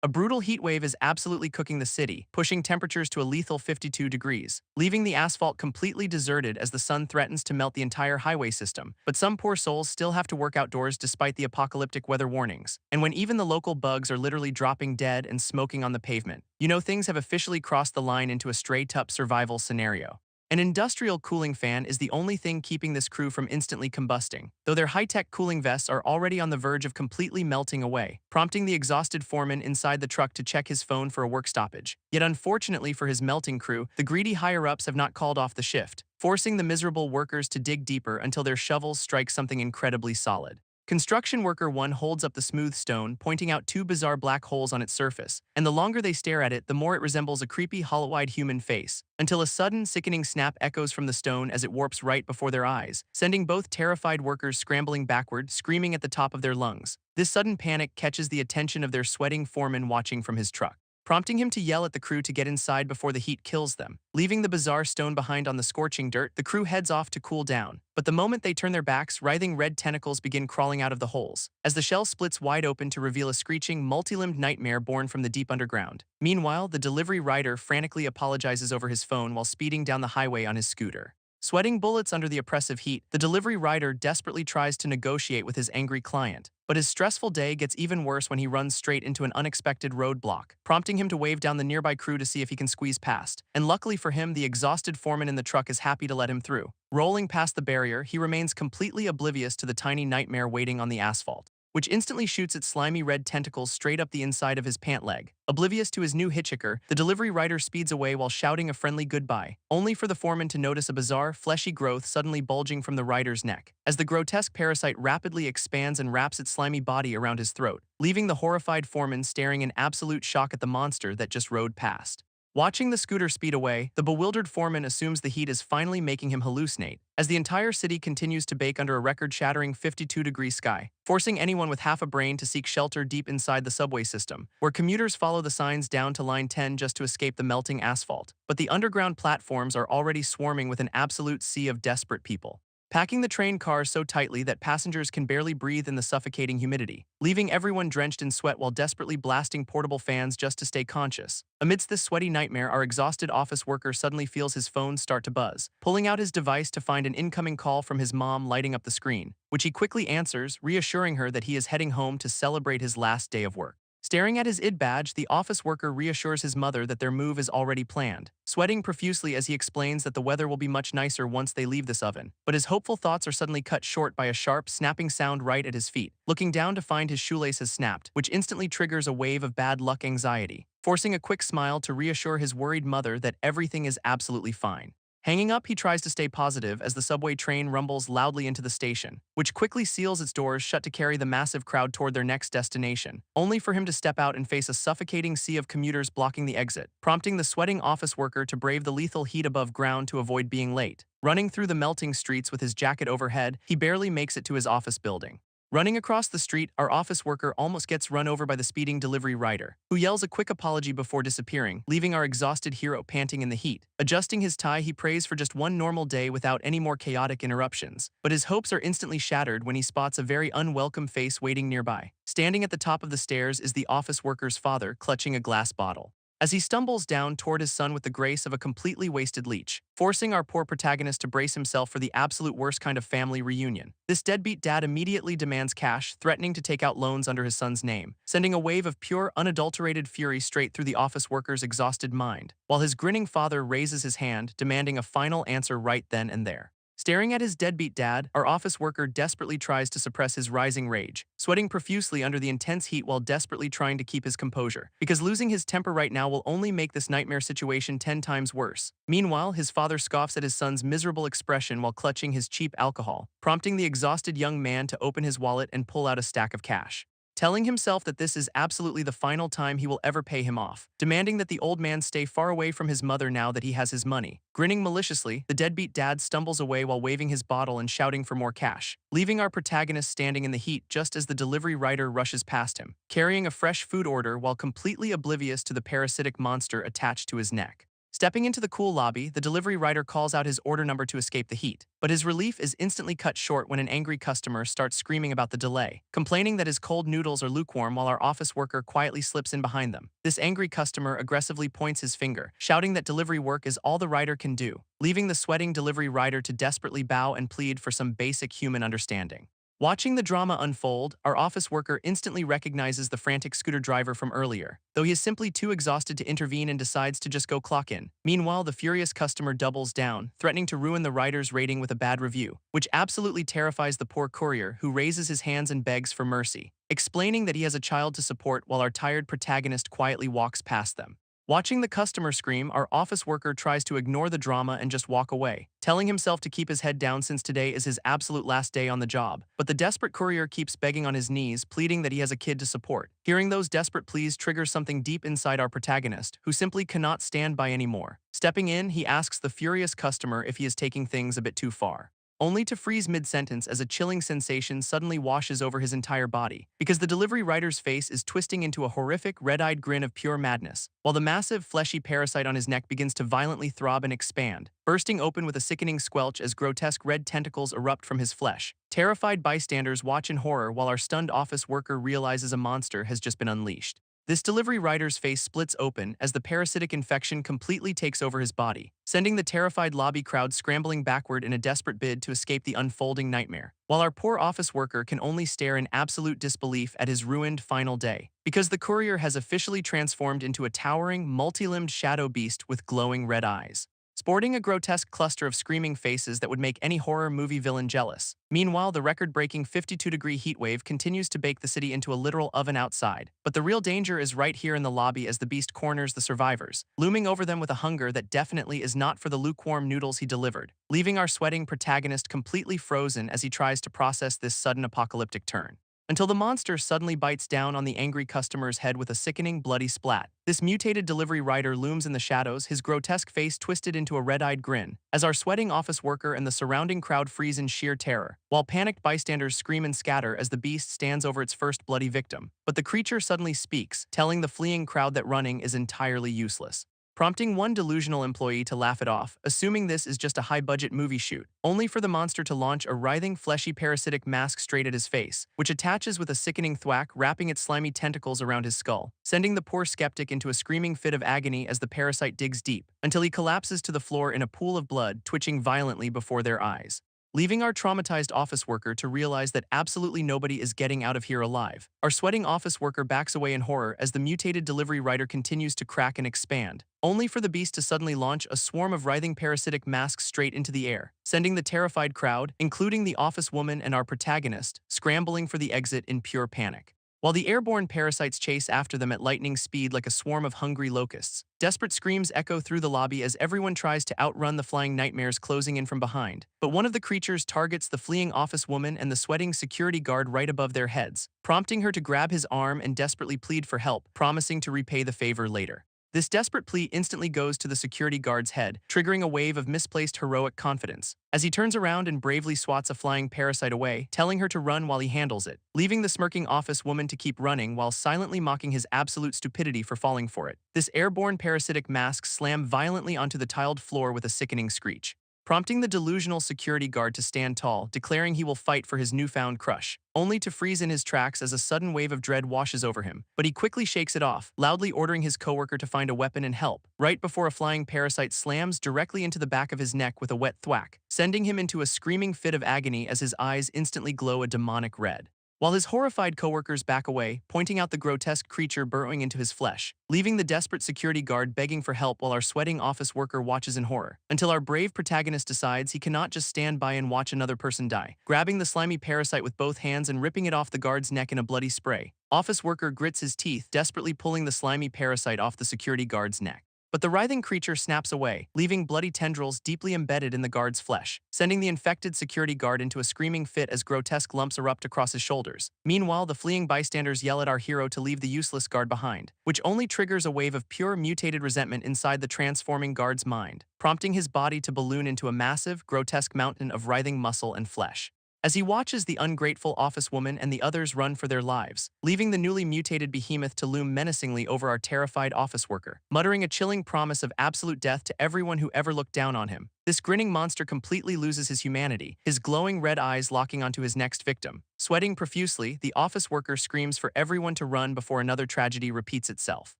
A brutal heat wave is absolutely cooking the city, pushing temperatures to a lethal 52 degrees, leaving the asphalt completely deserted as the sun threatens to melt the entire highway system. But some poor souls still have to work outdoors despite the apocalyptic weather warnings. And when even the local bugs are literally dropping dead and smoking on the pavement, you know things have officially crossed the line into a straight-up survival scenario. An industrial cooling fan is the only thing keeping this crew from instantly combusting, though their high-tech cooling vests are already on the verge of completely melting away, prompting the exhausted foreman inside the truck to check his phone for a work stoppage. Yet unfortunately for his melting crew, the greedy higher-ups have not called off the shift, forcing the miserable workers to dig deeper until their shovels strike something incredibly solid. Construction worker 1 holds up the smooth stone, pointing out two bizarre black holes on its surface, and the longer they stare at it, the more it resembles a creepy, hollow-eyed human face, until a sudden, sickening snap echoes from the stone as it warps right before their eyes, sending both terrified workers scrambling backward, screaming at the top of their lungs. This sudden panic catches the attention of their sweating foreman watching from his truck, prompting him to yell at the crew to get inside before the heat kills them. Leaving the bizarre stone behind on the scorching dirt, the crew heads off to cool down. But the moment they turn their backs, writhing red tentacles begin crawling out of the holes, as the shell splits wide open to reveal a screeching, multi-limbed nightmare born from the deep underground. Meanwhile, the delivery rider frantically apologizes over his phone while speeding down the highway on his scooter. Sweating bullets under the oppressive heat, the delivery rider desperately tries to negotiate with his angry client. But his stressful day gets even worse when he runs straight into an unexpected roadblock, prompting him to wave down the nearby crew to see if he can squeeze past. And luckily for him, the exhausted foreman in the truck is happy to let him through. Rolling past the barrier, he remains completely oblivious to the tiny nightmare waiting on the asphalt, which instantly shoots its slimy red tentacles straight up the inside of his pant leg. Oblivious to his new hitchhiker, the delivery rider speeds away while shouting a friendly goodbye, only for the foreman to notice a bizarre, fleshy growth suddenly bulging from the rider's neck, as the grotesque parasite rapidly expands and wraps its slimy body around his throat, leaving the horrified foreman staring in absolute shock at the monster that just rode past. Watching the scooter speed away, the bewildered foreman assumes the heat is finally making him hallucinate, as the entire city continues to bake under a record-shattering 52-degree sky, forcing anyone with half a brain to seek shelter deep inside the subway system, where commuters follow the signs down to line 10 just to escape the melting asphalt. But the underground platforms are already swarming with an absolute sea of desperate people, packing the train cars so tightly that passengers can barely breathe in the suffocating humidity, leaving everyone drenched in sweat while desperately blasting portable fans just to stay conscious. Amidst this sweaty nightmare, our exhausted office worker suddenly feels his phone start to buzz, pulling out his device to find an incoming call from his mom lighting up the screen, which he quickly answers, reassuring her that he is heading home to celebrate his last day of work. Staring at his ID badge, the office worker reassures his mother that their move is already planned, sweating profusely as he explains that the weather will be much nicer once they leave this oven. But his hopeful thoughts are suddenly cut short by a sharp, snapping sound right at his feet. Looking down to find his shoelace has snapped, which instantly triggers a wave of bad luck anxiety, forcing a quick smile to reassure his worried mother that everything is absolutely fine. Hanging up, he tries to stay positive as the subway train rumbles loudly into the station, which quickly seals its doors shut to carry the massive crowd toward their next destination, only for him to step out and face a suffocating sea of commuters blocking the exit, prompting the sweating office worker to brave the lethal heat above ground to avoid being late. Running through the melting streets with his jacket overhead, he barely makes it to his office building. Running across the street, our office worker almost gets run over by the speeding delivery rider, who yells a quick apology before disappearing, leaving our exhausted hero panting in the heat. Adjusting his tie, he prays for just one normal day without any more chaotic interruptions. But his hopes are instantly shattered when he spots a very unwelcome face waiting nearby. Standing at the top of the stairs is the office worker's father, clutching a glass bottle, as he stumbles down toward his son with the grace of a completely wasted leech, forcing our poor protagonist to brace himself for the absolute worst kind of family reunion. This deadbeat dad immediately demands cash, threatening to take out loans under his son's name, sending a wave of pure, unadulterated fury straight through the office worker's exhausted mind, while his grinning father raises his hand, demanding a final answer right then and there. Staring at his deadbeat dad, our office worker desperately tries to suppress his rising rage, sweating profusely under the intense heat while desperately trying to keep his composure, because losing his temper right now will only make this nightmare situation 10 times worse. Meanwhile, his father scoffs at his son's miserable expression while clutching his cheap alcohol, prompting the exhausted young man to open his wallet and pull out a stack of cash, telling himself that this is absolutely the final time he will ever pay him off, demanding that the old man stay far away from his mother now that he has his money. Grinning maliciously, the deadbeat dad stumbles away while waving his bottle and shouting for more cash, leaving our protagonist standing in the heat just as the delivery rider rushes past him, carrying a fresh food order while completely oblivious to the parasitic monster attached to his neck. Stepping into the cool lobby, the delivery rider calls out his order number to escape the heat. But his relief is instantly cut short when an angry customer starts screaming about the delay, complaining that his cold noodles are lukewarm while our office worker quietly slips in behind them. This angry customer aggressively points his finger, shouting that delivery work is all the rider can do, leaving the sweating delivery rider to desperately bow and plead for some basic human understanding. Watching the drama unfold, our office worker instantly recognizes the frantic scooter driver from earlier, though he is simply too exhausted to intervene and decides to just go clock in. Meanwhile, the furious customer doubles down, threatening to ruin the rider's rating with a bad review, which absolutely terrifies the poor courier, who raises his hands and begs for mercy, explaining that he has a child to support while our tired protagonist quietly walks past them. Watching the customer scream, our office worker tries to ignore the drama and just walk away, telling himself to keep his head down since today is his absolute last day on the job. But the desperate courier keeps begging on his knees, pleading that he has a kid to support. Hearing those desperate pleas triggers something deep inside our protagonist, who simply cannot stand by anymore. Stepping in, he asks the furious customer if he is taking things a bit too far, only to freeze mid-sentence as a chilling sensation suddenly washes over his entire body, because the delivery rider's face is twisting into a horrific, red-eyed grin of pure madness, while the massive, fleshy parasite on his neck begins to violently throb and expand, bursting open with a sickening squelch as grotesque red tentacles erupt from his flesh. Terrified bystanders watch in horror while our stunned office worker realizes a monster has just been unleashed. This delivery rider's face splits open as the parasitic infection completely takes over his body, sending the terrified lobby crowd scrambling backward in a desperate bid to escape the unfolding nightmare, while our poor office worker can only stare in absolute disbelief at his ruined final day, because the courier has officially transformed into a towering, multi-limbed shadow beast with glowing red eyes, sporting a grotesque cluster of screaming faces that would make any horror movie villain jealous. Meanwhile, the record-breaking 52-degree heatwave continues to bake the city into a literal oven outside. But the real danger is right here in the lobby as the beast corners the survivors, looming over them with a hunger that definitely is not for the lukewarm noodles he delivered, leaving our sweating protagonist completely frozen as he tries to process this sudden apocalyptic turn, until the monster suddenly bites down on the angry customer's head with a sickening, bloody splat. This mutated delivery rider looms in the shadows, his grotesque face twisted into a red-eyed grin, as our sweating office worker and the surrounding crowd freeze in sheer terror, while panicked bystanders scream and scatter as the beast stands over its first bloody victim. But the creature suddenly speaks, telling the fleeing crowd that running is entirely useless, prompting one delusional employee to laugh it off, assuming this is just a high-budget movie shoot, only for the monster to launch a writhing, fleshy parasitic mask straight at his face, which attaches with a sickening thwack, wrapping its slimy tentacles around his skull, sending the poor skeptic into a screaming fit of agony as the parasite digs deep, until he collapses to the floor in a pool of blood, twitching violently before their eyes, leaving our traumatized office worker to realize that absolutely nobody is getting out of here alive. Our sweating office worker backs away in horror as the mutated delivery rider continues to crack and expand, only for the beast to suddenly launch a swarm of writhing parasitic masks straight into the air, sending the terrified crowd, including the office woman and our protagonist, scrambling for the exit in pure panic, while the airborne parasites chase after them at lightning speed like a swarm of hungry locusts. Desperate screams echo through the lobby as everyone tries to outrun the flying nightmares closing in from behind. But one of the creatures targets the fleeing office woman and the sweating security guard right above their heads, prompting her to grab his arm and desperately plead for help, promising to repay the favor later. This desperate plea instantly goes to the security guard's head, triggering a wave of misplaced heroic confidence, as he turns around and bravely swats a flying parasite away, telling her to run while he handles it, leaving the smirking office woman to keep running while silently mocking his absolute stupidity for falling for it. This airborne parasitic mask slams violently onto the tiled floor with a sickening screech, prompting the delusional security guard to stand tall, declaring he will fight for his newfound crush, only to freeze in his tracks as a sudden wave of dread washes over him. But he quickly shakes it off, loudly ordering his coworker to find a weapon and help, right before a flying parasite slams directly into the back of his neck with a wet thwack, sending him into a screaming fit of agony as his eyes instantly glow a demonic red, while his horrified coworkers back away, pointing out the grotesque creature burrowing into his flesh, leaving the desperate security guard begging for help while our sweating office worker watches in horror, until our brave protagonist decides he cannot just stand by and watch another person die. Grabbing the slimy parasite with both hands and ripping it off the guard's neck in a bloody spray, office worker grits his teeth, desperately pulling the slimy parasite off the security guard's neck. But the writhing creature snaps away, leaving bloody tendrils deeply embedded in the guard's flesh, sending the infected security guard into a screaming fit as grotesque lumps erupt across his shoulders. Meanwhile, the fleeing bystanders yell at our hero to leave the useless guard behind, which only triggers a wave of pure mutated resentment inside the transforming guard's mind, prompting his body to balloon into a massive, grotesque mountain of writhing muscle and flesh. as he watches the ungrateful office woman and the others run for their lives, leaving the newly mutated behemoth to loom menacingly over our terrified office worker, muttering a chilling promise of absolute death to everyone who ever looked down on him. This grinning monster completely loses his humanity, his glowing red eyes locking onto his next victim. Sweating profusely, the office worker screams for everyone to run before another tragedy repeats itself.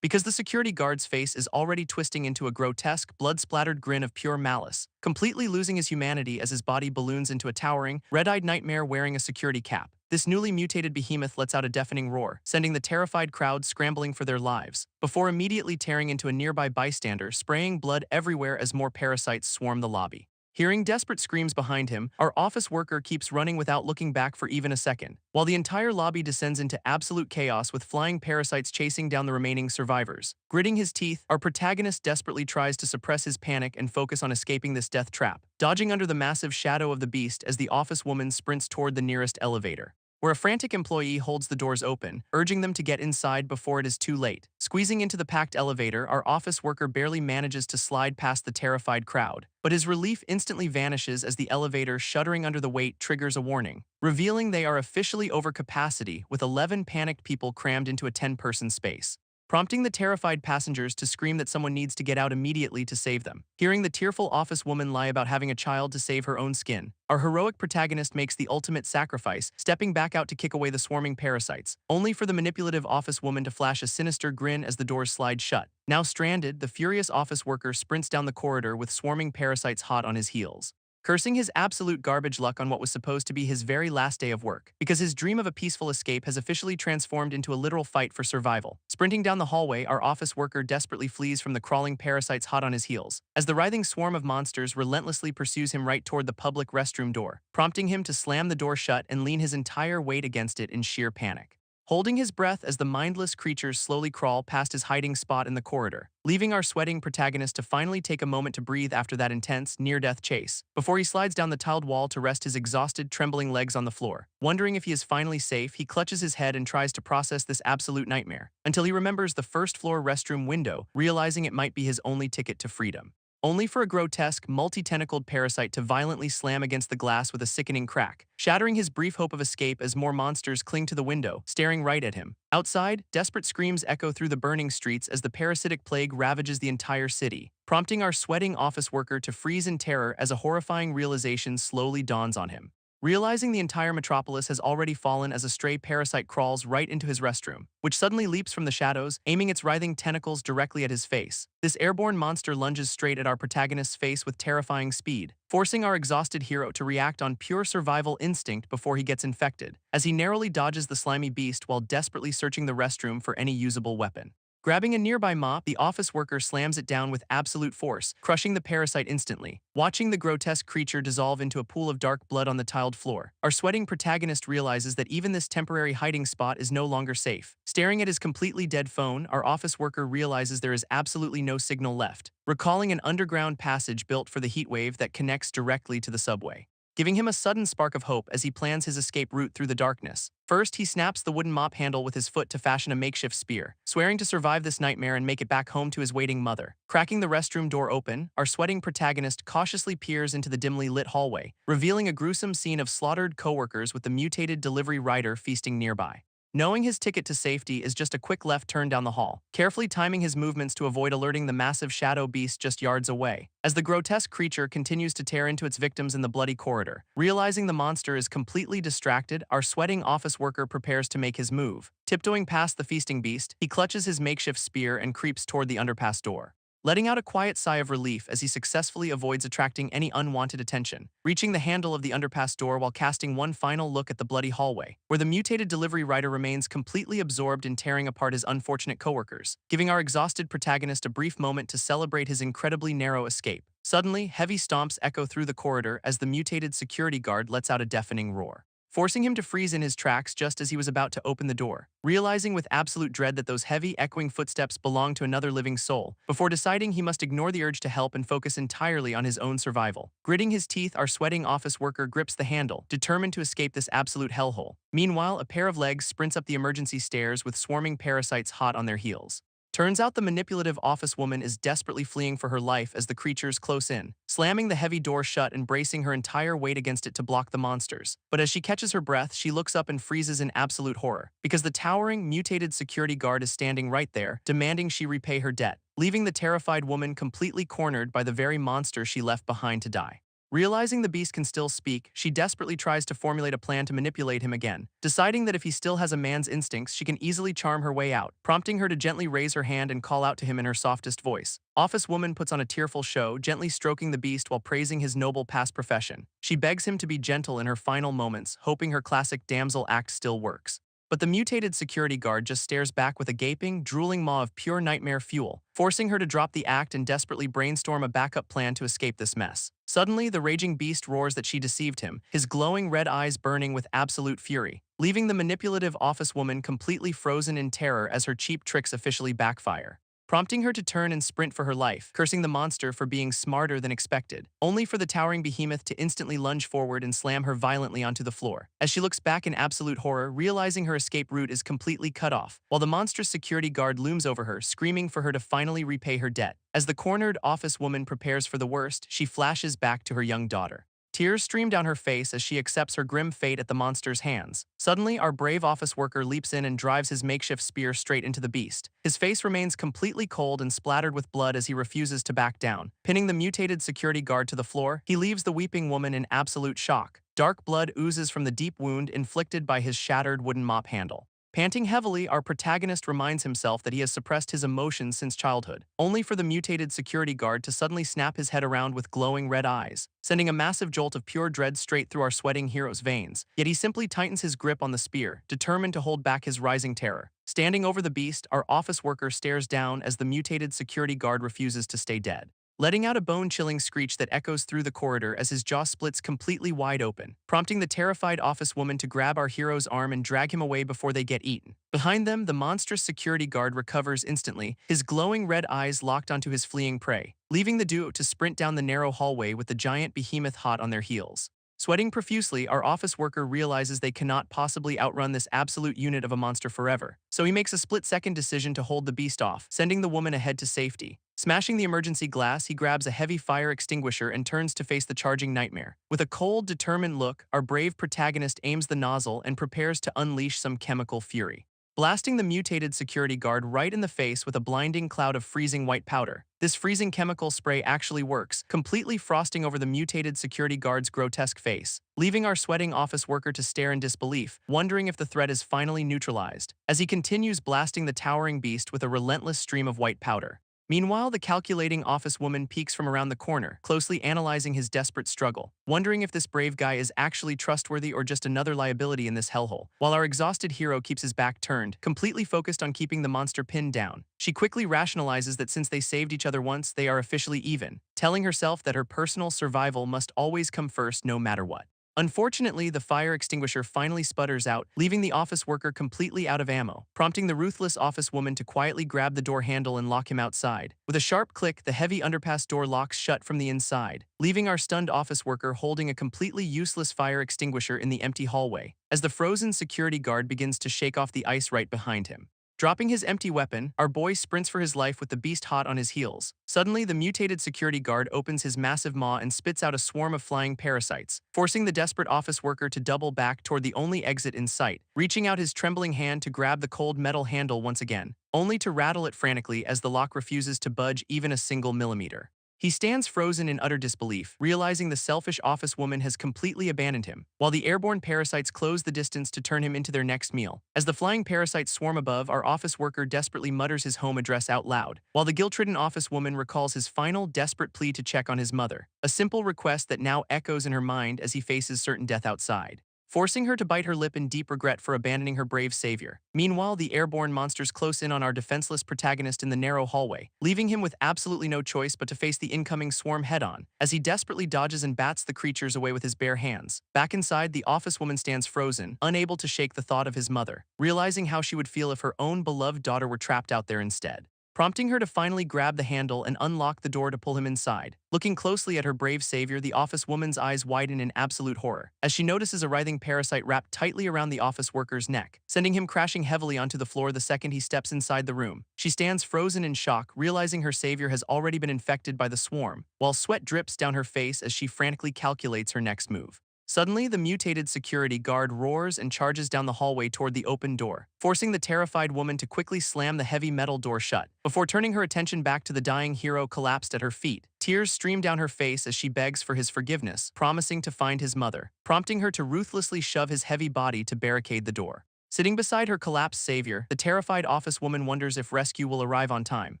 Because the security guard's face is already twisting into a grotesque, blood-splattered grin of pure malice, completely losing his humanity as his body balloons into a towering, red-eyed nightmare wearing a security cap. This newly mutated behemoth lets out a deafening roar, sending the terrified crowd scrambling for their lives, before immediately tearing into a nearby bystander, spraying blood everywhere as more parasites swarm the lobby. Hearing desperate screams behind him, our office worker keeps running without looking back for even a second, while the entire lobby descends into absolute chaos with flying parasites chasing down the remaining survivors. Gritting his teeth, our protagonist desperately tries to suppress his panic and focus on escaping this death trap, dodging under the massive shadow of the beast as the office woman sprints toward the nearest elevator, where a frantic employee holds the doors open, urging them to get inside before it is too late. Squeezing into the packed elevator, our office worker barely manages to slide past the terrified crowd, but his relief instantly vanishes as the elevator, shuddering under the weight, triggers a warning, revealing they are officially over capacity with 11 panicked people crammed into a 10-person space, prompting the terrified passengers to scream that someone needs to get out immediately to save them. Hearing the tearful office woman lie about having a child to save her own skin, our heroic protagonist makes the ultimate sacrifice, stepping back out to kick away the swarming parasites, only for the manipulative office woman to flash a sinister grin as the doors slide shut. Now stranded, the furious office worker sprints down the corridor with swarming parasites hot on his heels, cursing his absolute garbage luck on what was supposed to be his very last day of work, because his dream of a peaceful escape has officially transformed into a literal fight for survival. Sprinting down the hallway, our office worker desperately flees from the crawling parasites hot on his heels, as the writhing swarm of monsters relentlessly pursues him right toward the public restroom door, prompting him to slam the door shut and lean his entire weight against it in sheer panic, holding his breath as the mindless creatures slowly crawl past his hiding spot in the corridor, leaving our sweating protagonist to finally take a moment to breathe after that intense, near-death chase, before he slides down the tiled wall to rest his exhausted, trembling legs on the floor. Wondering if he is finally safe, he clutches his head and tries to process this absolute nightmare, until he remembers the first-floor restroom window, realizing it might be his only ticket to freedom, only for a grotesque, multi-tentacled parasite to violently slam against the glass with a sickening crack, shattering his brief hope of escape as more monsters cling to the window, staring right at him. Outside, desperate screams echo through the burning streets as the parasitic plague ravages the entire city, prompting our sweating office worker to freeze in terror as a horrifying realization slowly dawns on him, realizing the entire metropolis has already fallen as a stray parasite crawls right into his restroom, which suddenly leaps from the shadows, aiming its writhing tentacles directly at his face. This airborne monster lunges straight at our protagonist's face with terrifying speed, forcing our exhausted hero to react on pure survival instinct before he gets infected, as he narrowly dodges the slimy beast while desperately searching the restroom for any usable weapon. Grabbing a nearby mop, the office worker slams it down with absolute force, crushing the parasite instantly. Watching the grotesque creature dissolve into a pool of dark blood on the tiled floor, our sweating protagonist realizes that even this temporary hiding spot is no longer safe. Staring at his completely dead phone, our office worker realizes there is absolutely no signal left, recalling an underground passage built for the heatwave that connects directly to the subway, giving him a sudden spark of hope as he plans his escape route through the darkness. First, he snaps the wooden mop handle with his foot to fashion a makeshift spear, swearing to survive this nightmare and make it back home to his waiting mother. Cracking the restroom door open, our sweating protagonist cautiously peers into the dimly lit hallway, revealing a gruesome scene of slaughtered coworkers with the mutated delivery rider feasting nearby. Knowing his ticket to safety is just a quick left turn down the hall, carefully timing his movements to avoid alerting the massive shadow beast just yards away, as the grotesque creature continues to tear into its victims in the bloody corridor. Realizing the monster is completely distracted, our sweating office worker prepares to make his move. Tiptoeing past the feasting beast, he clutches his makeshift spear and creeps toward the underpass door, letting out a quiet sigh of relief as he successfully avoids attracting any unwanted attention, reaching the handle of the underpass door while casting one final look at the bloody hallway, where the mutated delivery rider remains completely absorbed in tearing apart his unfortunate coworkers, giving our exhausted protagonist a brief moment to celebrate his incredibly narrow escape. Suddenly, heavy stomps echo through the corridor as the mutated security guard lets out a deafening roar, forcing him to freeze in his tracks just as he was about to open the door, realizing with absolute dread that those heavy, echoing footsteps belong to another living soul, before deciding he must ignore the urge to help and focus entirely on his own survival. Gritting his teeth, our sweating office worker grips the handle, determined to escape this absolute hellhole. Meanwhile, a pair of legs sprints up the emergency stairs with swarming parasites hot on their heels. Turns out the manipulative office woman is desperately fleeing for her life as the creatures close in, slamming the heavy door shut and bracing her entire weight against it to block the monsters. But as she catches her breath, she looks up and freezes in absolute horror, because the towering, mutated security guard is standing right there, demanding she repay her debt, leaving the terrified woman completely cornered by the very monster she left behind to die. Realizing the beast can still speak, she desperately tries to formulate a plan to manipulate him again, deciding that if he still has a man's instincts, she can easily charm her way out, prompting her to gently raise her hand and call out to him in her softest voice. Office woman puts on a tearful show, gently stroking the beast while praising his noble past profession. She begs him to be gentle in her final moments, hoping her classic damsel act still works. But the mutated security guard just stares back with a gaping, drooling maw of pure nightmare fuel, forcing her to drop the act and desperately brainstorm a backup plan to escape this mess. Suddenly, the raging beast roars that she deceived him, his glowing red eyes burning with absolute fury, leaving the manipulative office woman completely frozen in terror as her cheap tricks officially backfire, prompting her to turn and sprint for her life, cursing the monster for being smarter than expected, only for the towering behemoth to instantly lunge forward and slam her violently onto the floor. As she looks back in absolute horror, realizing her escape route is completely cut off, while the monstrous security guard looms over her, screaming for her to finally repay her debt. As the cornered office woman prepares for the worst, she flashes back to her young daughter. Tears stream down her face as she accepts her grim fate at the monster's hands. Suddenly, our brave office worker leaps in and drives his makeshift spear straight into the beast. His face remains completely cold and splattered with blood as he refuses to back down. Pinning the mutated security guard to the floor, he leaves the weeping woman in absolute shock. Dark blood oozes from the deep wound inflicted by his shattered wooden mop handle. Panting heavily, our protagonist reminds himself that he has suppressed his emotions since childhood, only for the mutated security guard to suddenly snap his head around with glowing red eyes, sending a massive jolt of pure dread straight through our sweating hero's veins. Yet he simply tightens his grip on the spear, determined to hold back his rising terror. Standing over the beast, our office worker stares down as the mutated security guard refuses to stay dead, letting out a bone-chilling screech that echoes through the corridor as his jaw splits completely wide open, prompting the terrified office woman to grab our hero's arm and drag him away before they get eaten. Behind them, the monstrous security guard recovers instantly, his glowing red eyes locked onto his fleeing prey, leaving the duo to sprint down the narrow hallway with the giant behemoth hot on their heels. Sweating profusely, our office worker realizes they cannot possibly outrun this absolute unit of a monster forever, so he makes a split-second decision to hold the beast off, sending the woman ahead to safety. Smashing the emergency glass, he grabs a heavy fire extinguisher and turns to face the charging nightmare. With a cold, determined look, our brave protagonist aims the nozzle and prepares to unleash some chemical fury, blasting the mutated security guard right in the face with a blinding cloud of freezing white powder. This freezing chemical spray actually works, completely frosting over the mutated security guard's grotesque face, leaving our sweating office worker to stare in disbelief, wondering if the threat is finally neutralized, as he continues blasting the towering beast with a relentless stream of white powder. Meanwhile, the calculating office woman peeks from around the corner, closely analyzing his desperate struggle, wondering if this brave guy is actually trustworthy or just another liability in this hellhole. While our exhausted hero keeps his back turned, completely focused on keeping the monster pinned down, she quickly rationalizes that since they saved each other once, they are officially even, telling herself that her personal survival must always come first no matter what. Unfortunately, the fire extinguisher finally sputters out, leaving the office worker completely out of ammo, prompting the ruthless office woman to quietly grab the door handle and lock him outside. With a sharp click, the heavy underpass door locks shut from the inside, leaving our stunned office worker holding a completely useless fire extinguisher in the empty hallway, as the frozen security guard begins to shake off the ice right behind him. Dropping his empty weapon, our boy sprints for his life with the beast hot on his heels. Suddenly, the mutated security guard opens his massive maw and spits out a swarm of flying parasites, forcing the desperate office worker to double back toward the only exit in sight, reaching out his trembling hand to grab the cold metal handle once again, only to rattle it frantically as the lock refuses to budge even a single millimeter. He stands frozen in utter disbelief, realizing the selfish office woman has completely abandoned him, while the airborne parasites close the distance to turn him into their next meal. As the flying parasites swarm above, our office worker desperately mutters his home address out loud, while the guilt-ridden office woman recalls his final, desperate plea to check on his mother, a simple request that now echoes in her mind as he faces certain death outside, forcing her to bite her lip in deep regret for abandoning her brave savior. Meanwhile, the airborne monsters close in on our defenseless protagonist in the narrow hallway, leaving him with absolutely no choice but to face the incoming swarm head-on, as he desperately dodges and bats the creatures away with his bare hands. Back inside, the office woman stands frozen, unable to shake the thought of his mother, realizing how she would feel if her own beloved daughter were trapped out there instead. prompting her to finally grab the handle and unlock the door to pull him inside. Looking closely at her brave savior, the office woman's eyes widen in absolute horror as she notices a writhing parasite wrapped tightly around the office worker's neck, sending him crashing heavily onto the floor the second he steps inside the room. She stands frozen in shock, realizing her savior has already been infected by the swarm, while sweat drips down her face as she frantically calculates her next move. Suddenly, the mutated security guard roars and charges down the hallway toward the open door, forcing the terrified woman to quickly slam the heavy metal door shut. Before turning her attention back to the dying hero collapsed at her feet, tears stream down her face as she begs for his forgiveness, promising to find his mother, prompting her to ruthlessly shove his heavy body to barricade the door. Sitting beside her collapsed savior, the terrified office woman wonders if rescue will arrive on time,